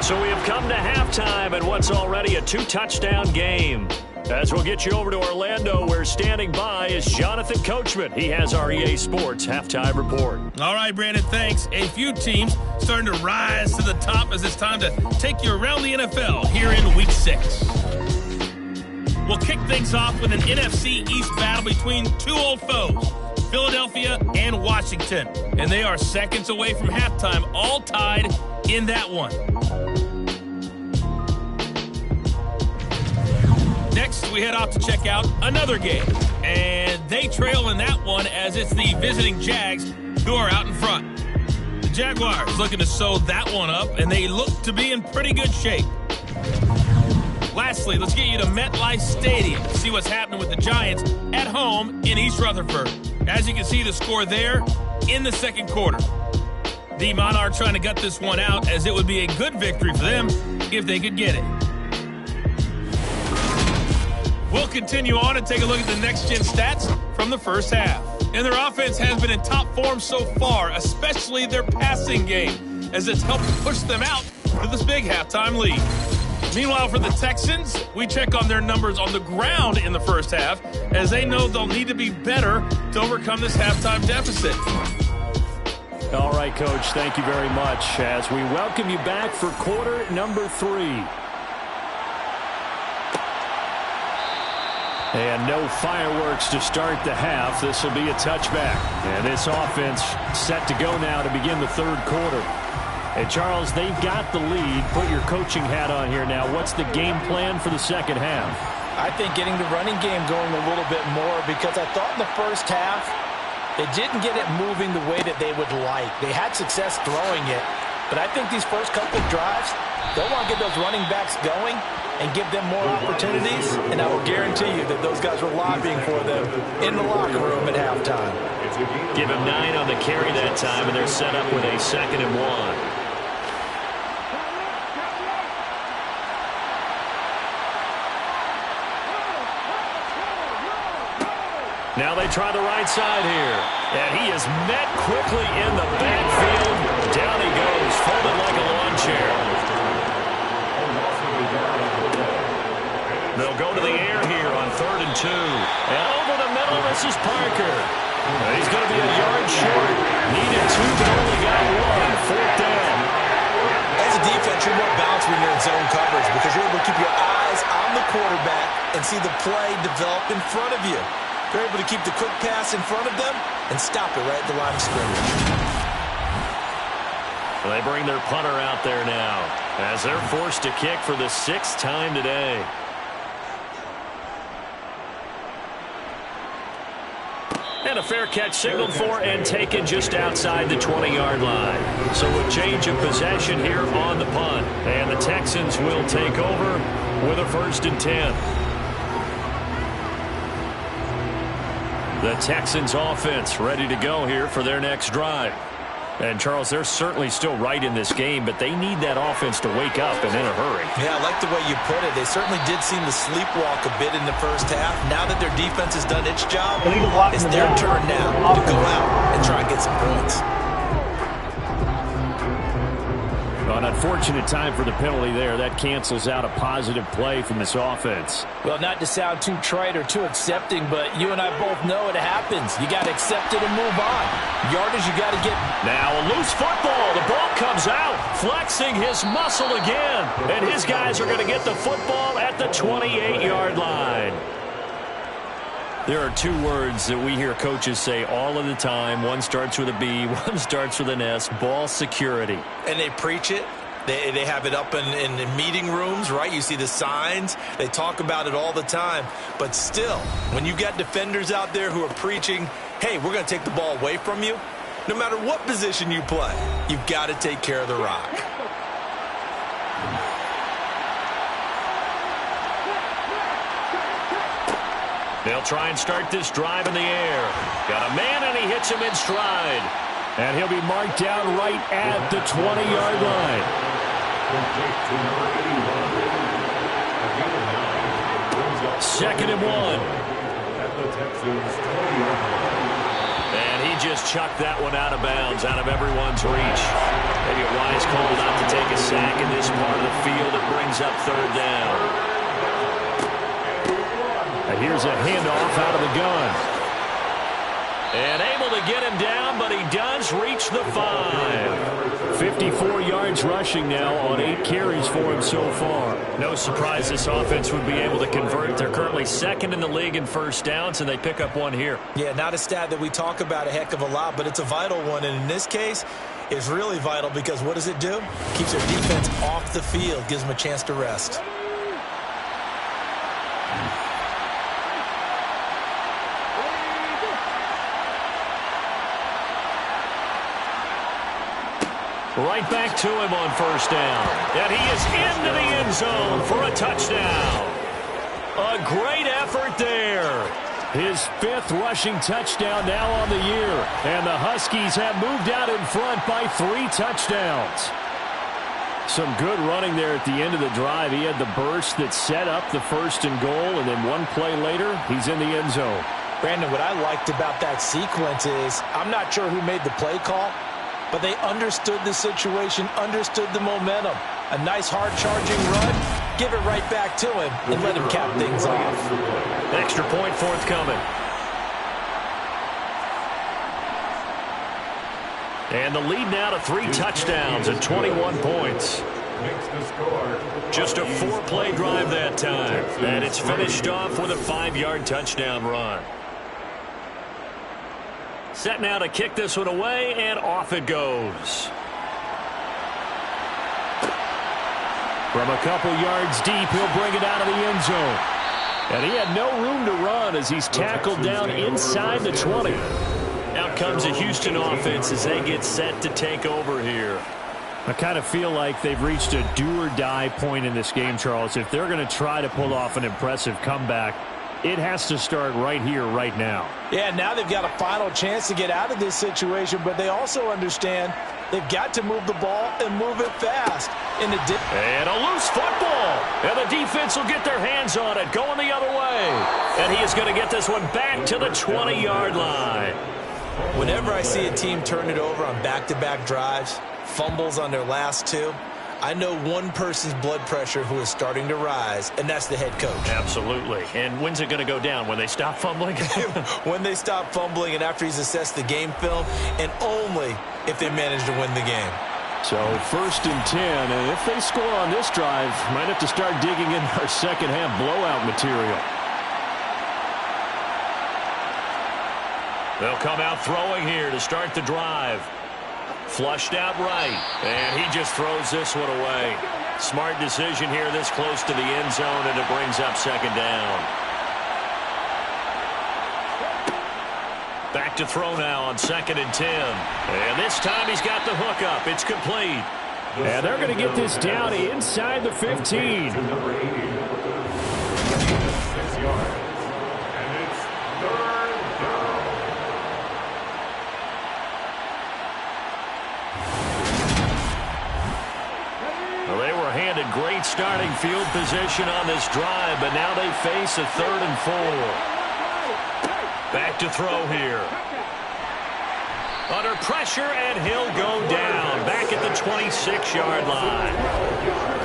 So we have come to halftime in what's already a 2-touchdown game. As we'll get you over to Orlando, where standing by is Jonathan Coachman. He has our EA Sports Halftime Report.
All right, Brandon, thanks. A few teams starting to rise to the top as it's time to take you around the NFL here in Week 6. We'll kick things off with an NFC East battle between 2 old foes, Philadelphia and Washington. And they are seconds away from halftime, all tied in that one. Next, we head off to check out another game. And they trail in that one as it's the visiting Jags who are out in front. The Jaguars looking to sew that one up, and they look to be in pretty good shape. Lastly, let's get you to MetLife Stadium to see what's happening with the Giants at home in East Rutherford. As you can see, the score there in the second quarter. The Monarchs trying to gut this one out, as it would be a good victory for them if they could get it. We'll continue on and take a look at the next-gen stats from the first half. And their offense has been in top form so far, especially their passing game, as it's helped push them out to this big halftime lead. Meanwhile, for the Texans, we check on their numbers on the ground in the first half, as they know they'll need to be better to overcome this halftime deficit.
All right, Coach, thank you very much as we welcome you back for quarter number 3. And no fireworks to start the half. This will be a touchback. And this offense set to go now to begin the third quarter. And, Charles, they've got the lead. Put your coaching hat on here now. What's the game plan for the second half?
I think getting the running game going a little bit more, because I thought in the first half they didn't get it moving the way that they would like. They had success throwing it, but I think these first couple of drives, they'll want to get those running backs going and give them more opportunities, and I will guarantee you that those guys were lobbying for them in the locker room at halftime.
Give him 9 on the carry that time, and they're set up with a 2nd and 1. Now they try the right side here. And he is met quickly in the backfield. Down he goes, folded like a lawn chair. They'll go to the air here on 3rd and 2. And over the middle, this is Parker. He's going to be a yard short. Needed 2, but only got 1. 4th down.
As a defense, you're more balanced when you're in zone coverage because you're able to keep your eyes on the quarterback and see the play develop in front of you. They're able to keep the quick pass in front of them and stop it right at the line of scrimmage.
Well, they bring their punter out there now as they're forced to kick for the 6th time today. And a fair catch signaled for and taken just outside the 20-yard line. So a change of possession here on the punt. And the Texans will take over with a 1st and 10. The Texans offense ready to go here for their next drive. And, Charles, they're certainly still right in this game, but they need that offense to wake up and in a hurry.
Yeah, I like the way you put it. They certainly did seem to sleepwalk a bit in the first half. Now that their defense has done its job, it's their turn now to go out and try and get some points.
An unfortunate time for the penalty there. That cancels out a positive play from this offense.
Well, not to sound too trite or too accepting, but you and I both know it happens. You got to accept it and move on. Yardage, you got to get.
Now a loose football. The ball comes out, flexing his muscle again. And his guys are going to get the football at the 28-yard line. There are 2 words that we hear coaches say all of the time. One starts with a B, one starts with an S, ball security.
And they preach it. They have it up in meeting rooms, right? You see the signs. They talk about it all the time. But still, when you got defenders out there who are preaching, hey, we're going to take the ball away from you, no matter what position you play, you've got to take care of the rock.
They'll try and start this drive in the air. Got a man, and he hits him in stride.
And he'll be marked down right at the 20-yard line.
2nd and 1. And he just chucked that one out of bounds, out of everyone's reach. Maybe a wise call not to take a sack in this part of the field. It brings up 3rd down.
And here's a handoff out of the gun.
And able to get him down, but he does reach the 5.
54 yards rushing now on 8 carries for him so far.
No surprise this offense would be able to convert. They're currently 2nd in the league in first downs, and they pick up 1 here.
Yeah, not a stat that we talk about a heck of a lot, but it's a vital one. And in this case, it's really vital because what does it do? Keeps their defense off the field, gives them a chance to rest.
Right back to him on first down. And he is into the end zone for a touchdown. A great effort there.
His 5th rushing touchdown now on the year. And the Huskies have moved out in front by 3 touchdowns. Some good running there at the end of the drive. He had the burst that set up the 1st and goal, and then 1 play later, he's in the end zone.
Brandon, what I liked about that sequence is I'm not sure who made the play call, but they understood the situation, understood the momentum. A nice hard-charging run, give it right back to him and let him cap things off.
Extra point forthcoming. And the lead now to 3 touchdowns and 21 points. Just a 4-play drive that time. And it's finished off with a 5-yard touchdown run. Set now to kick this one away, and off it goes. From a couple yards deep, he'll bring it out of the end zone. And he had no room to run as he's tackled down inside the 20. Out comes a Houston offense as they get set to take over here.
I kind of feel like they've reached a do-or-die point in this game, Charles. If they're going to try to pull off an impressive comeback, it has to start right here, right now.
Yeah, now they've got a final chance to get out of this situation, but they also understand they've got to move the ball and move it fast. And
a loose football. And the defense will get their hands on it, going the other way. And he is going to get this one back to the 20-yard line.
Whenever I see a team turn it over on back-to-back drives, fumbles on their last 2, I know one person's blood pressure who is starting to rise, and that's the head coach.
Absolutely. And when's it going to go down? When they stop fumbling?
When they stop fumbling and after he's assessed the game film, and only if they manage to win the game.
So 1st and 10, and if they score on this drive, might have to start digging in our second-half blowout material.
They'll come out throwing here to start the drive. Flushed out right, and he just throws this one away. Smart decision here this close to the end zone, and it brings up 2nd down. Back to throw now on 2nd and 10. And this time he's got the hook up. It's complete.
And they're going to get this down inside the 15.
6 yards. And it's 3rd down.
Well, they were handed great starting field position on this drive, but now they face a 3rd and 4. Back to throw here. Under pressure, and he'll go down. Back at the 26-yard line.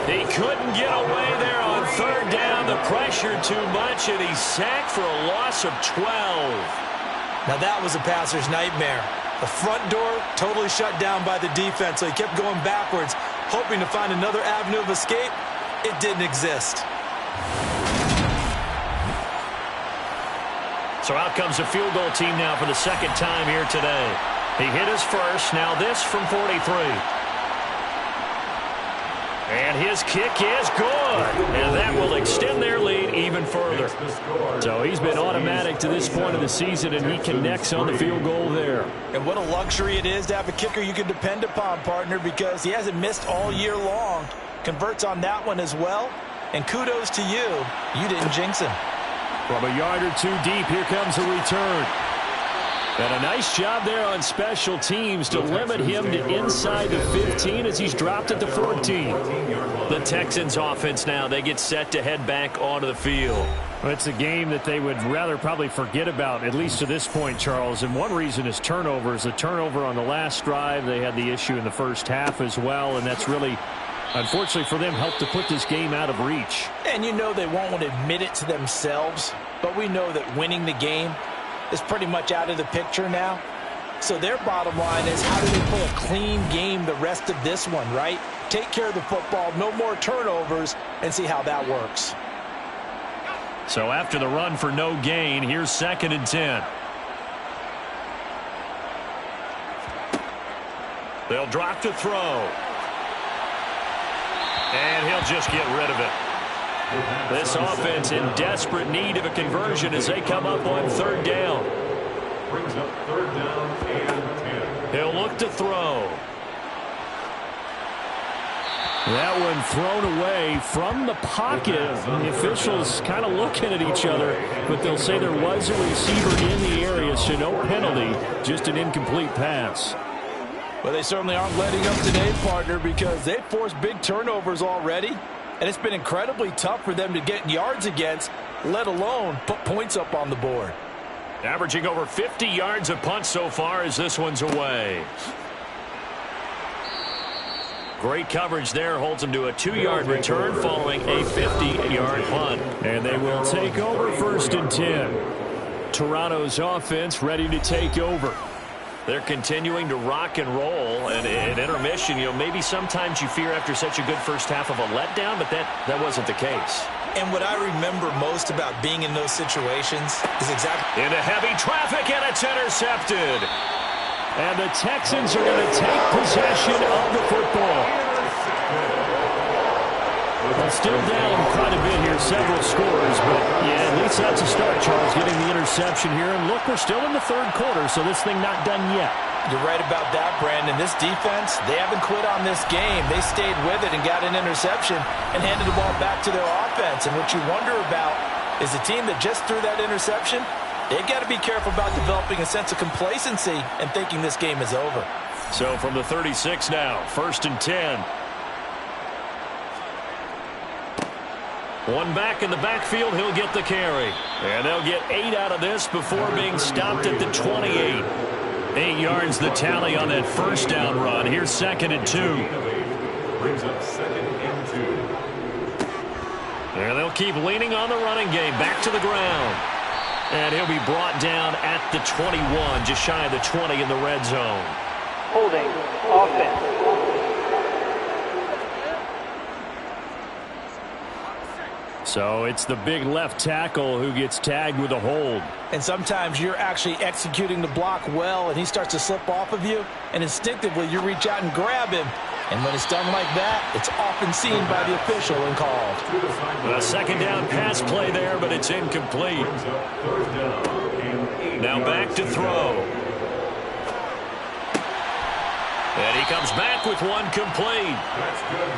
He couldn't get away there on 3rd down. The pressure too much, and he's sacked for a loss of 12.
Now that was a passer's nightmare. The front door totally shut down by the defense, so he kept going backwards, hoping to find another avenue of escape. It didn't exist.
So out comes the field goal team now for the 2nd time here today. He hit his first, now this from 43. And his kick is good. And that will extend their lead even further.
So he's been automatic to this point of the season, and he connects on the field goal there.
And what a luxury it is to have a kicker you can depend upon, partner, because he hasn't missed all year long. Converts on that one as well. And kudos to you. You didn't jinx him.
From a yard or 2 deep, here comes a return. And a nice job there on special teams to limit him to inside the 15 as he's dropped at the 14.
The Texans offense now, they get set to head back onto the field.
Well, it's a game that they would rather probably forget about, at least to this point, Charles. And one reason is turnovers. A turnover on the last drive. They had the issue in the first half as well, and that's really, unfortunately for them, helped to put this game out of reach.
And you know they won't admit it to themselves, but we know that winning the game is pretty much out of the picture now. So their bottom line is, how do they play a clean game the rest of this one, right? Take care of the football, no more turnovers, and see how that works.
So after the run for no gain, here's 2nd and 10.
They'll drop to throw. And he'll just get rid of it. This offense in desperate need of a conversion as they come up on 3rd down.
Brings up 3rd down and 10.
He'll look to throw.
That one thrown away from the pocket. The officials kind of looking at each other, but they'll say there was a receiver in the area, so no penalty, just an incomplete pass.
Well, they certainly aren't letting up today, partner, because they've forced big turnovers already, and it's been incredibly tough for them to get yards against, let alone put points up on the board.
Averaging over 50 yards a punt so far as this one's away. Great coverage there, holds him to a 2-yard return following a 50-yard punt.
And they will take over 1st and 10. Toronto's offense ready to take over.
They're continuing to rock and roll, and at intermission, maybe sometimes you fear after such a good first half of a letdown, but that wasn't the case.
And what I remember most about being in those situations is exactly...
Into heavy traffic, and it's intercepted.
And the Texans are going to take possession of the football. Well, still down quite a bit here, several scores, but yeah, at least that's a start, Charles, getting the interception here. And look, we're still in the 3rd quarter, so this thing not done yet.
You're right about that, Brandon. This defense, they haven't quit on this game. They stayed with it and got an interception and handed the ball back to their offense. And what you wonder about is the team that just threw that interception, they've got to be careful about developing a sense of complacency and thinking this game is over.
So from the 36 now, 1st and 10. One back in the backfield, he'll get the carry. And they'll get 8 out of this before being stopped at the 28. 8 yards the tally on that first down run. Here's 2nd and 2.
Brings up 2nd and 2.
And they'll keep leaning on the running game. Back to the ground. And he'll be brought down at the 21, just shy of the 20 in the red zone.
Holding offense.
So it's the big left tackle who gets tagged with a hold.
And sometimes you're actually executing the block well, and he starts to slip off of you, and instinctively you reach out and grab him. And when it's done like that, it's often seen by the official and called.
A 2nd down pass play there, but it's incomplete. Now back to throw. And he comes back with one complete.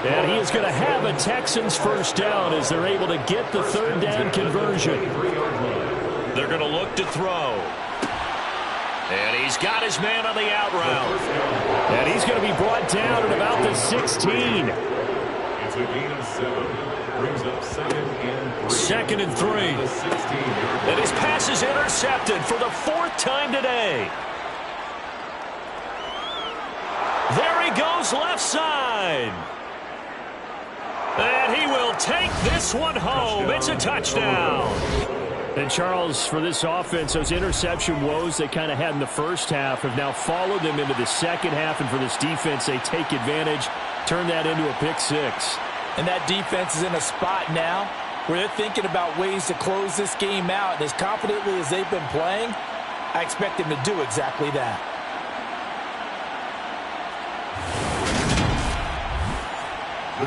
And he is going to have a Texans first down as they're able to get the 3rd down conversion.
They're going to look to throw. And he's got his man on the out route.
And he's going to be brought down at about the 16.
It's a gain of 7. Brings up
2nd and 3. And his pass is intercepted for the 4th time today. There he goes left side. And he will take this one home. It's a touchdown.
And Charles, for this offense, those interception woes they kind of had in the first half have now followed them into the second half. And for this defense, they take advantage, turn that into a pick 6.
And that defense is in a spot now where they're thinking about ways to close this game out. And as confidently as they've been playing, I expect them to do exactly that.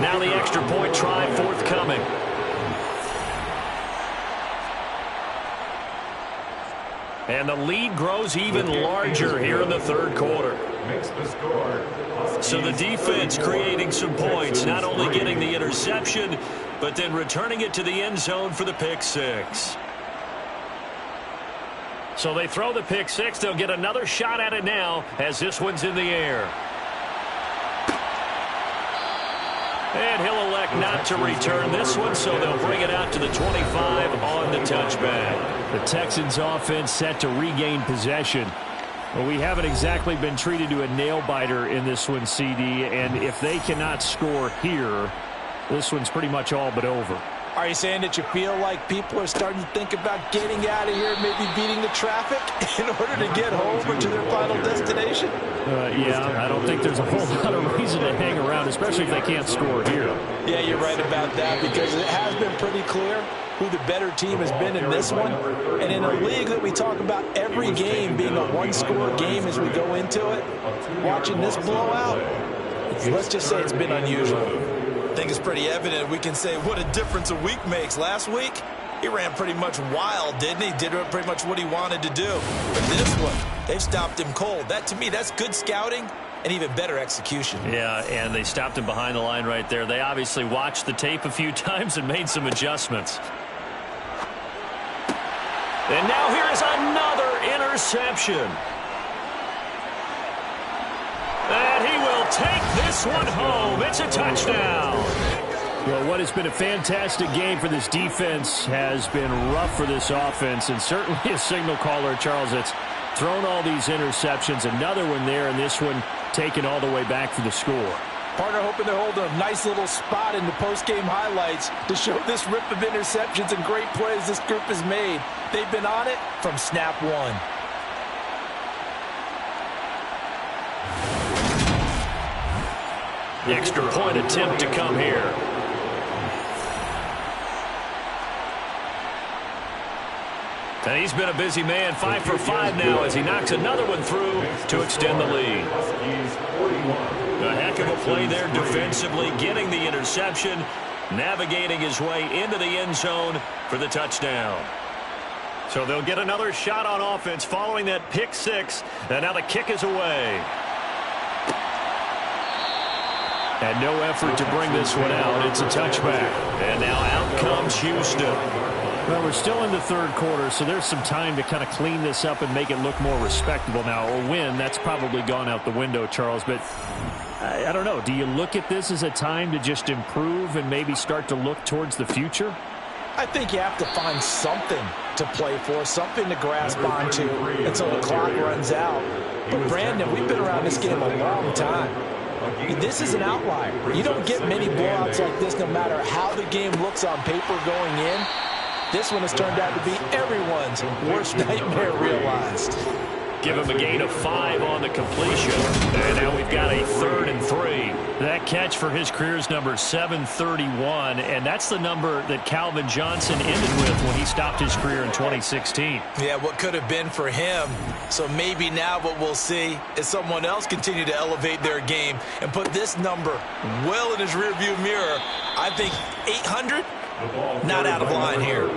Now the extra point try forthcoming. And the lead grows even larger here in the 3rd quarter.
makes the score.
So the defense creating some points, not only getting the interception, but then returning it to the end zone for the pick 6. So they throw the pick 6. They'll get another shot at it now as this one's in the air. And he'll elect not to return this one, so they'll bring it out to the 25 on the touchback.
The Texans offense set to regain possession. Well, we haven't exactly been treated to a nail-biter in this one, CD, and if they cannot score here, this one's pretty much all but over.
Are you saying that you feel like people are starting to think about getting out of here, maybe beating the traffic in order to get home or to their final destination?
Yeah, I don't think there's a whole lot of reason to hang around, especially if they can't score here.
Yeah, you're right about that, because it has been pretty clear who the better team has been in this one. And in a league that we talk about every game being a one-score game as we go into it, watching this blowout, let's just say it's been unusual. I think it's pretty evident we can say what a difference a week makes. Last week, he ran pretty much wild, didn't he? Did pretty much what he wanted to do. But this one, they've stopped him cold. That, to me, that's good scouting and even better execution.
Yeah, and they stopped him behind the line right there. They obviously watched the tape a few times and made some adjustments. And now here is another interception. And he will take this one home. It's a touchdown.
Well, what has been a fantastic game for this defense has been rough for this offense, and certainly a signal caller, Charles, that's thrown all these interceptions. Another one there, and this one taken all the way back for the score.
Partner hoping to hold a nice little spot in the post-game highlights to show this rip of interceptions and great plays this group has made. They've been on it from snap one.
The extra point attempt to come here. And he's been a busy man, 5 for 5 now as he knocks another one through to extend the lead. A heck of a play there defensively, getting the interception, navigating his way into the end zone for the touchdown. So they'll get another shot on offense following that pick six, and now the kick is away.
And no effort to bring this one out. It's a touchback.
And now out comes Houston.
Well, we're still in the third quarter, so there's some time to kind of clean this up and make it look more respectable now. Or win, that's probably gone out the window, Charles. But I don't know. Do you look at this as a time to just improve and maybe start to look towards the future?
I think you have to find something to play for, something to grasp onto until the clock runs out. But, Brandon, we've been around this game a long time. This is an outlier. You don't get many blowouts like this no matter how the game looks on paper going in. This one has turned out to be everyone's worst nightmare realized.
Give him a gain of 5 on the completion. And now we've got a 3rd and 3.
That catch for his career is number 731, and that's the number that Calvin Johnson ended with when he stopped his career in 2016.
Yeah, what could have been for him. So maybe now what we'll see is someone else continue to elevate their game and put this number well in his rearview mirror. I think 800? Not out of line here.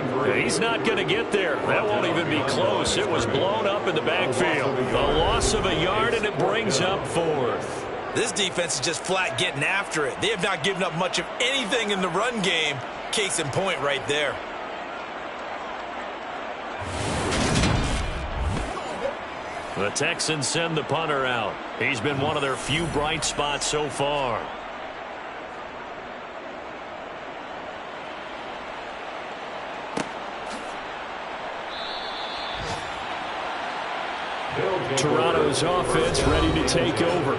He's not going to get there. That won't even be close. It was blown up in the backfield. A loss of a yard, and it brings up 4th.
This defense is just flat getting after it. They have not given up much of anything in the run game. Case in point right there.
The Texans send the punter out. He's been one of their few bright spots so far.
Toronto's offense ready to take over.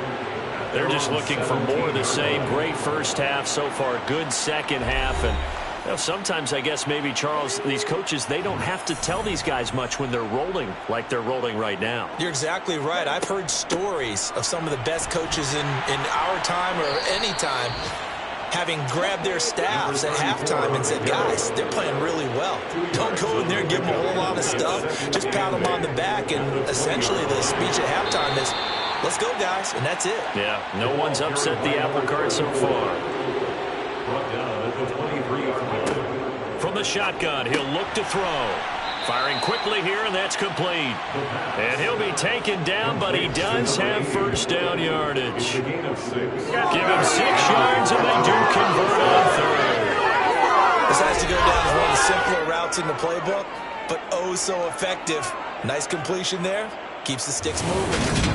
They're just looking for more of the same. Great first half so far. Good second half. And you know, sometimes I guess maybe, Charles, these coaches, they don't have to tell these guys much when they're rolling like they're rolling right now.
You're exactly right. I've heard stories of some of the best coaches in our time or any time having grabbed their staffs at halftime and said, guys, they're playing really well. Don't go in there and give them a whole lot of stuff. Just pat them on the back. And essentially the speech at halftime is, let's go, guys. And that's it.
Yeah, no one's upset the apple cart so far. From the shotgun, he'll look to throw. Firing quickly here, and that's complete. And he'll be taken down, but he does have first down yardage. Give him 6 yards, and they do convert on 3rd.
This has to go down as one of the simpler routes in the playbook, but oh so effective. Nice completion there. Keeps the sticks moving.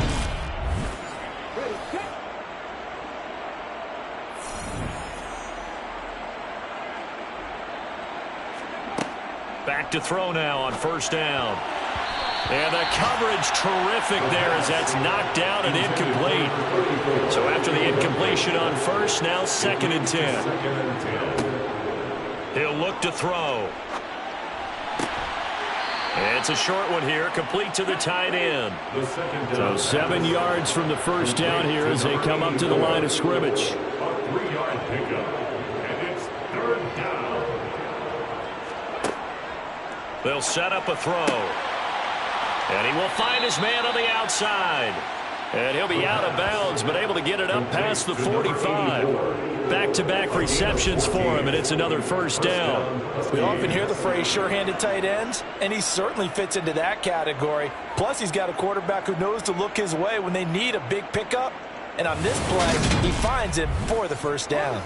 Back to throw now on first down. And the coverage terrific there as that's knocked out and incomplete. So after the incompletion on first, now 2nd and 10. He'll look to throw. And it's a short one here, complete to the tight end.
So 7 yards from the first down here as they come up to the line of scrimmage.
A 3-yard pickup, and it's 3rd down.
They'll set up a throw. And he will find his man on the outside. And he'll be out of bounds, but able to get it up past the 45. Back-to-back receptions for him, and it's another first down.
We often hear the phrase sure-handed tight ends, and he certainly fits into that category. Plus, he's got a quarterback who knows to look his way when they need a big pickup. And on this play, he finds him for the first down.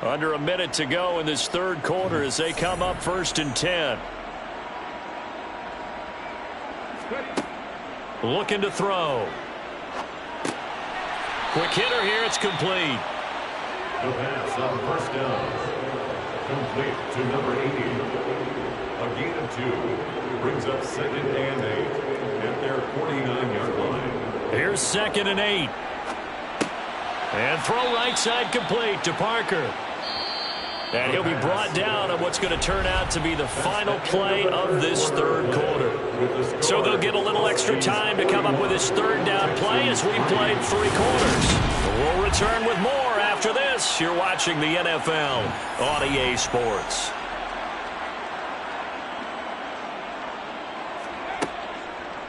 Under a minute to go in this third quarter as they come up 1st and 10. Looking to throw. Quick hitter here. It's complete.
The pass on first down. Complete to number 80. A gain of 2. Brings up 2nd and 8 at their 49-yard line.
Here's 2nd and 8. And throw right side complete to Parker. And he'll be brought down on what's going to turn out to be the final play of this third quarter. So they'll get a little extra time to come up with his third down play as we played 3 quarters. We'll return with more after this. You're watching the NFL on EA Sports.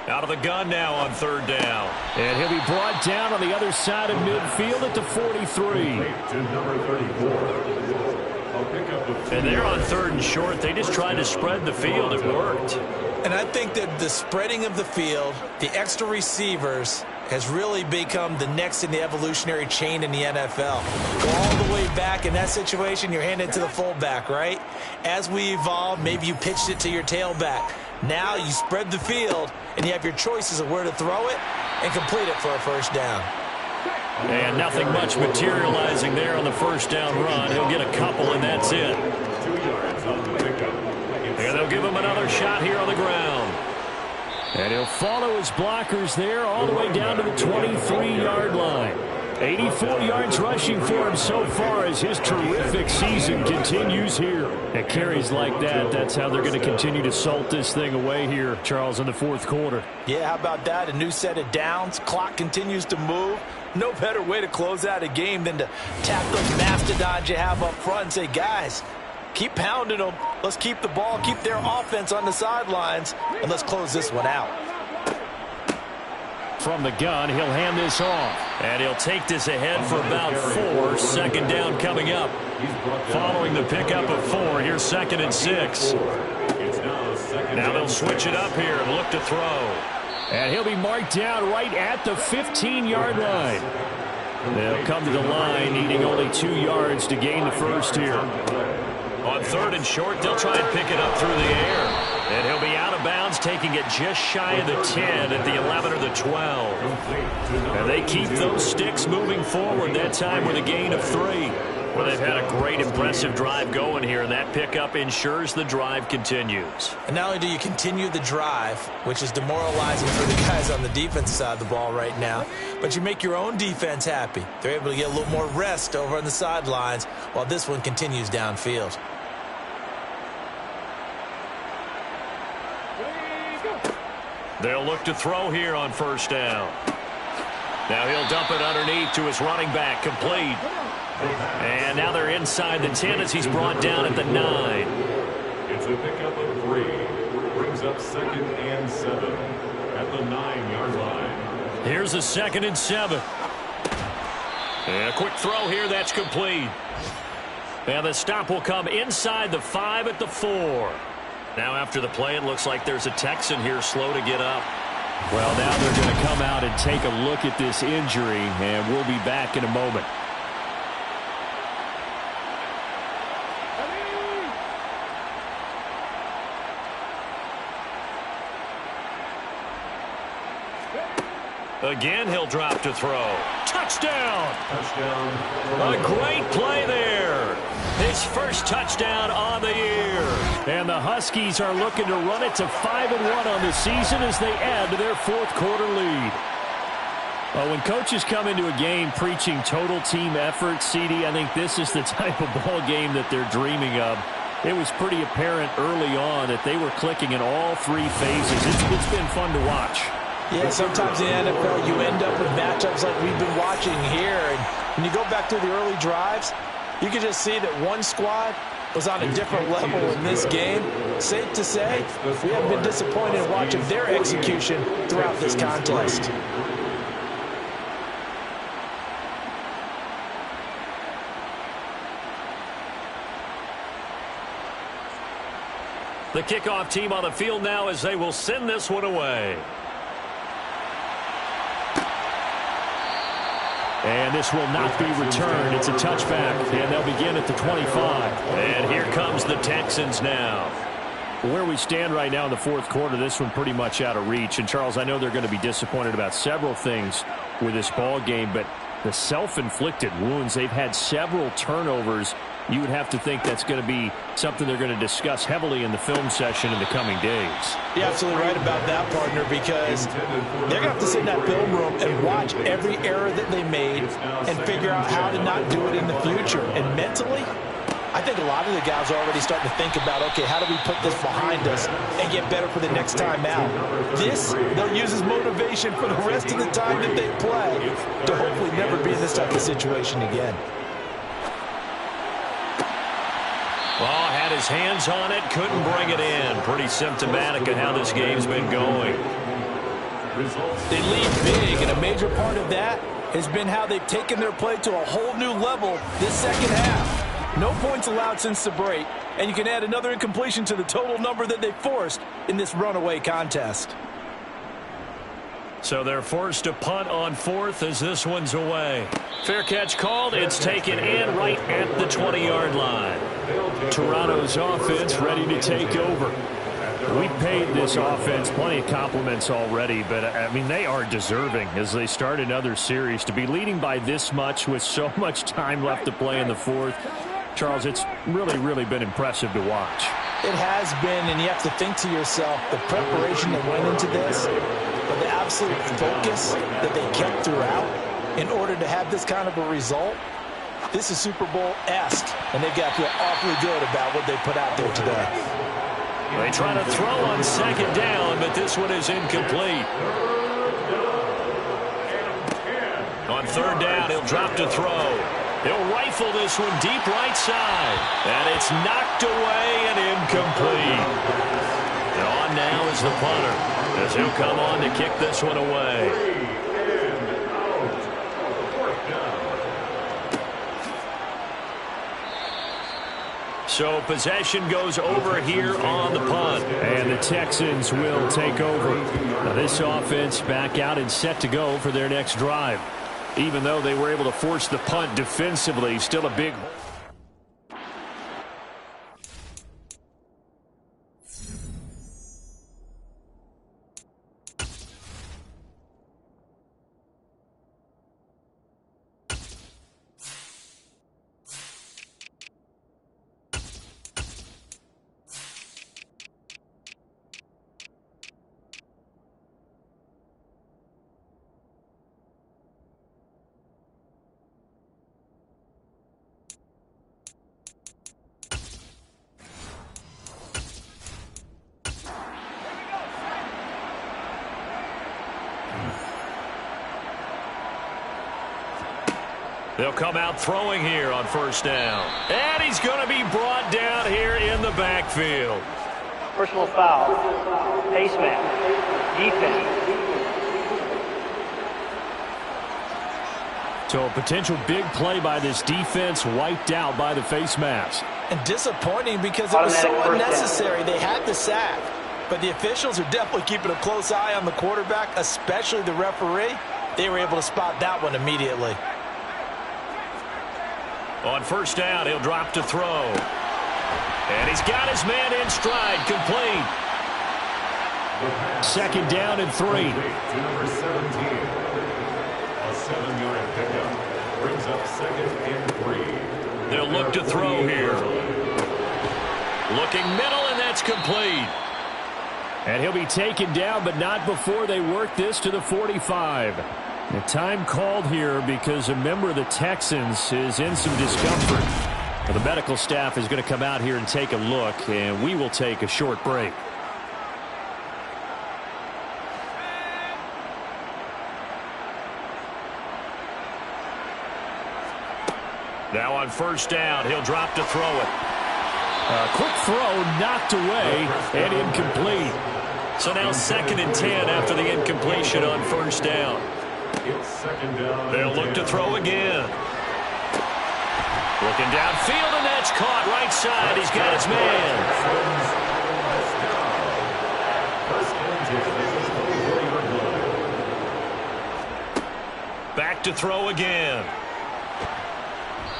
Out of the gun now on third down.
And he'll be brought down on the other side of midfield at the 43.
And they're on third and short. They just tried to spread the field. It worked.
And I think that the spreading of the field, the extra receivers, has really become the next in the evolutionary chain in the NFL. Go all the way back in that situation, you're handing it to the fullback, right? As we evolve, maybe you pitched it to your tailback. Now you spread the field, and you have your choices of where to throw it and complete it for a first down.
And nothing much materializing there on the first down run. He'll get a couple, and that's it.
2 yards on the pickup.
And they'll give him another shot here on the ground.
And he'll follow his blockers there all the way down to the 23-yard line. 84 yards rushing for him so far as his terrific season continues here. At carries like that, that's how they're going to continue to salt this thing away here, Charles, in the fourth quarter.
Yeah, how about that? A new set of downs. Clock continues to move. No better way to close out a game than to tap those mastodons you have up front and say, guys, keep pounding them. Let's keep the ball, keep their offense on the sidelines, and let's close this one out.
From the gun, he'll hand this off.
And he'll take this ahead for about 4. Second down coming up. Following the pickup of 4, here's 2nd and 6. Now they'll switch it up here and look to throw.
And he'll be marked down right at the 15-yard line. They'll come to the line, needing only 2 yards to gain the first here.
On third and short, they'll try and pick it up through the air. And he'll be out of bounds, taking it just shy of the 10 at the 11 or the 12. And they keep those sticks moving forward, that time with a gain of 3. Well, they've had a great, impressive drive going here, and that pickup ensures the drive continues.
And not only do you continue the drive, which is demoralizing for the guys on the defensive side of the ball right now, but you make your own defense happy. They're able to get a little more rest over on the sidelines while this one continues downfield.
They'll look to throw here on first down. Now he'll dump it underneath to his running back, complete. And now they're inside the 10 as he's brought down at the 9.
It's a pickup of 3. Brings up 2nd and 7 at the 9-yard line.
Here's a 2nd and 7. And a quick throw here, that's complete. And the stop will come inside the 5 at the 4. Now after the play, it looks like there's a Texan here slow to get up.
Well, now they're going to come out and take a look at this injury, and we'll be back in a moment.
Again, he'll drop to throw. Touchdown!
Touchdown.
A great play there. His first touchdown on the year.
And the Huskies are looking to run it to 5-1 on the season as they add to their fourth quarter lead. Well, when coaches come into a game preaching total team effort, CD, I think this is the type of ball game that they're dreaming of. It was pretty apparent early on that they were clicking in all 3 phases. It's been fun to watch.
Yeah, sometimes in the NFL you end up with matchups like we've been watching here. And when you go back through the early drives, you can just see that one squad was on a different level in this game. Safe to say, we haven't been disappointed in watching their execution throughout this contest.
The kickoff team on the field now as they will send this one away.
And this will not be returned. It's a touchback, and they'll begin at the 25.
And here comes the Texans now.
Where we stand right now in the fourth quarter, this one pretty much out of reach. And, Charles, I know they're going to be disappointed about several things with this ball game, but the self-inflicted wounds, they've had several turnovers you would have to think that's going to be something they're going to discuss heavily in the film session in the coming days.
You're absolutely right about that, partner, because they're going to have to sit in that film room and watch every error that they made and figure out how to not do it in the future. And mentally, I think a lot of the guys are already starting to think about, okay, how do we put this behind us and get better for the next time out? This, they'll use as motivation for the rest of the time that they play to hopefully never be in this type of situation again.
Well, had his hands on it, couldn't bring it in. Pretty symptomatic of how this game's been going.
They lead big, and a major part of that has been how they've taken their play to a whole new level this second half. No points allowed since the break, and you can add another incompletion to the total number that they forced in this runaway contest.
So they're forced to punt on fourth as this one's away. Fair catch called. It's taken in right at the 20-yard line.
Toronto's offense ready to take over. We've paid this offense plenty of compliments already, but, I mean, they are deserving as they start another series. To be leading by this much with so much time left to play in the fourth, Charles, it's really been impressive to watch.
It has been, and you have to think to yourself, the preparation that went into this, but the absolute focus that they kept throughout in order to have this kind of a result. This is Super Bowl-esque, and they've got to feel awfully good about what they put out there today.
They try to throw on second down, but this one is incomplete. On third down, he'll drop to throw. He'll rifle this one deep right side. And it's knocked away and incomplete. And on now is the punter, as he'll come on to kick this one away. So possession goes over here on the punt.
And the Texans will take over. Now this offense back out and set to go for their next drive. Even though they were able to force the punt defensively, still a big...
They'll come out throwing here on first down. And he's going to be brought down here in the backfield.
Personal foul. Face mask. Defense.
So a potential big play by this defense wiped out by the face mask.
And disappointing because it was so unnecessary. They had the sack. But the officials are definitely keeping a close eye on the quarterback, especially the referee. They were able to spot that one immediately.
On first down, he'll drop to throw. And he's got his man in stride, complete.
Second down and 3.
To number 17. A 7-yard pickup brings up second and 3.
They'll look to throw here. Looking middle, and that's complete.
And he'll be taken down, but not before they work this to the 45. The time called here because a member of the Texans is in some discomfort. Well, the medical staff is going to come out here and take a look, and we will take a short break.
Now on first down, he'll drop to throw it.
A quick throw knocked away and incomplete.
So now second and 10 after the incompletion on first down. They'll look to throw again. Looking downfield, and that's caught right side. He's got his man. Back to throw again.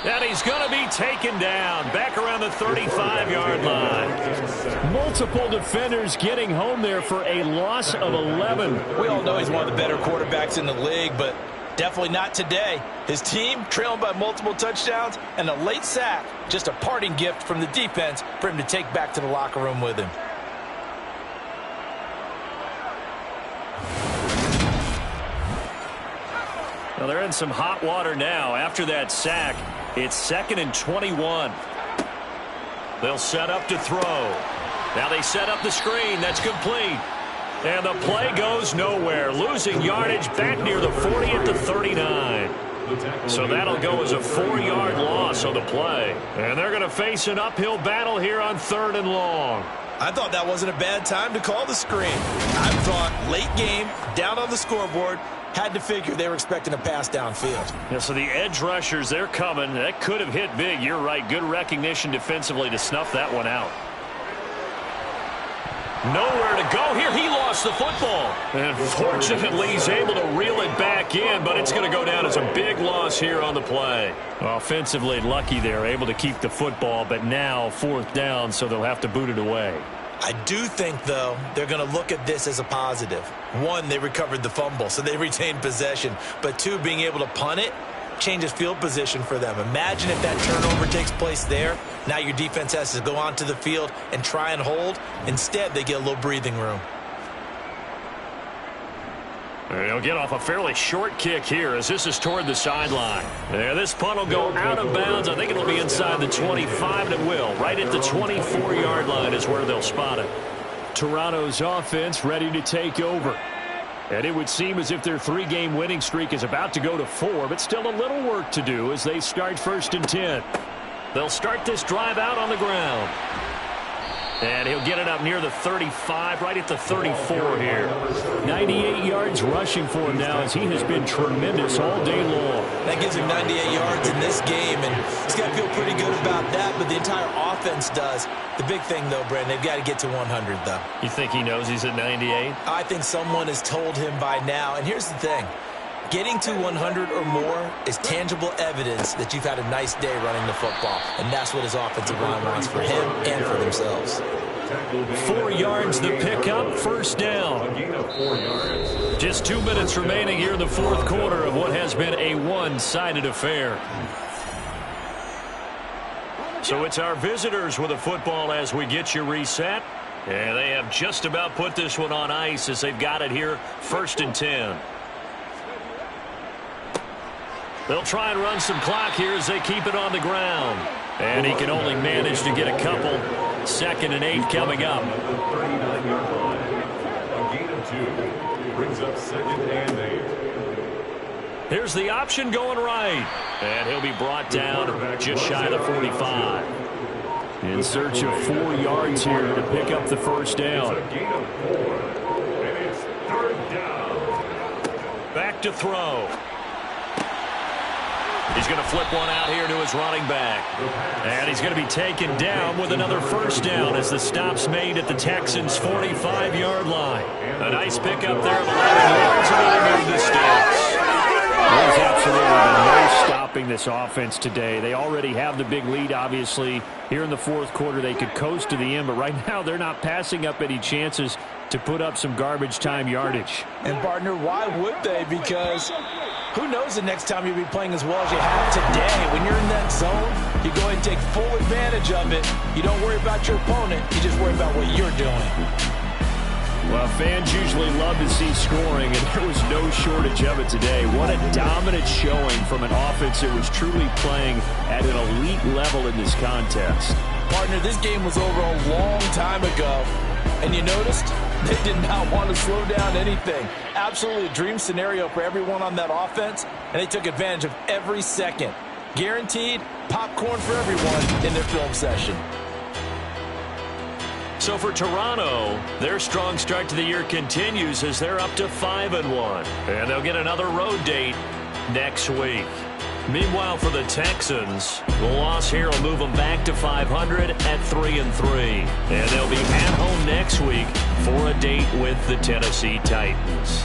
And he's going to be taken down back around the 35-yard line.
Multiple defenders getting home there for a loss of 11.
We all know he's one of the better quarterbacks in the league, but Definitely not today. His team trailing by multiple touchdowns and a late sack. Just a parting gift from the defense for him to take back to the locker room with him.
Well, they're in some hot water now. After that sack, it's 2nd and 21.
They'll set up to throw. Now they set up the screen. That's complete. And the play goes nowhere. Losing yardage back near the 40 at the 39. So that'll go as a 4-yard loss on the play. And they're going to face an uphill battle here on 3rd and long.
I thought that wasn't a bad time to call the screen. I thought late game, down on the scoreboard, had to figure they were expecting a pass downfield.
Yeah, so the edge rushers, they're coming. That could have hit big. You're right. Good recognition defensively to snuff that one out.
Nowhere to go here. He lost the football. And fortunately, he's able to reel it back in, but it's going to go down as a big loss here on the play.
Offensively lucky they're able to keep the football, but now 4th down, so they'll have to boot it away.
I do think, though, they're going to look at this as a positive. 1, they recovered the fumble, so they retained possession. But 2, being able to punt it changes field position for them. Imagine if that turnover takes place there. Now your defense has to go onto the field and try and hold. Instead, they get a little breathing room.
They'll get off a fairly short kick here as this is toward the sideline. Yeah, this punt will go out of bounds. I think it'll be inside the 25, and it will. Right at the 24-yard line is where they'll spot it. Toronto's offense ready to take over. And it would seem as if their 3-game winning streak is about to go to 4, but still a little work to do as they start 1st and 10. They'll start this drive out on the ground. And he'll get it up near the 35, right at the 34 here. 98 yards rushing for him now as he has been tremendous all day long.
That gives him 98 yards in this game, and he's got to feel pretty good about that, but the entire offense does. The big thing, though, Brandon, they've got to get to 100, though.
You think he knows he's at 98?
I think someone has told him by now, and here's the thing. Getting to 100 or more is tangible evidence that you've had a nice day running the football, and that's what his offensive line wants for him and for themselves.
4 yards the pickup, 1st down. Just 2 minutes remaining here in the 4th quarter of what has been a one-sided affair. So it's our visitors with a football as we get you reset. And they have just about put this one on ice as they've got it here, 1st and 10. They'll try and run some clock here as they keep it on the ground. And he can only manage to get a couple. 2nd and 8 coming up.
39-yard line. A gain of 2 brings up 2nd and 8.
Here's the option going right. And he'll be brought down just shy of the 45. In search of 4 yards here to pick up the 1st down.
It's a gain of 4. And it's 3rd down.
Back to throw. He's going to flip one out here to his running back.
And he's going to be taken down with another 1st down as the stop's made at the Texans' 45-yard line.
A nice pickup there of 11 yards and they move the sticks.
There's absolutely been no stopping this offense today. They already have the big lead, obviously. Here in the 4th quarter, they could coast to the end, but right now they're not passing up any chances to put up some garbage time yardage.
And, partner, why would they? Because who knows the next time you'll be playing as well as you have today. When you're in that zone, you go ahead and take full advantage of it. You don't worry about your opponent. You just worry about what you're doing.
Well, fans usually love to see scoring, and there was no shortage of it today. What a dominant showing from an offense that was truly playing at an elite level in this contest.
Partner, this game was over a long time ago, and you noticed they did not want to slow down anything. Absolutely a dream scenario for everyone on that offense, and they took advantage of every second. Guaranteed popcorn for everyone in their film session.
So for Toronto, their strong start to the year continues as they're up to 5-1. And they'll get another road date next week. Meanwhile, for the Texans, the loss here will move them back to 500 at 3-3. And they'll be at home next week for a date with the Tennessee Titans.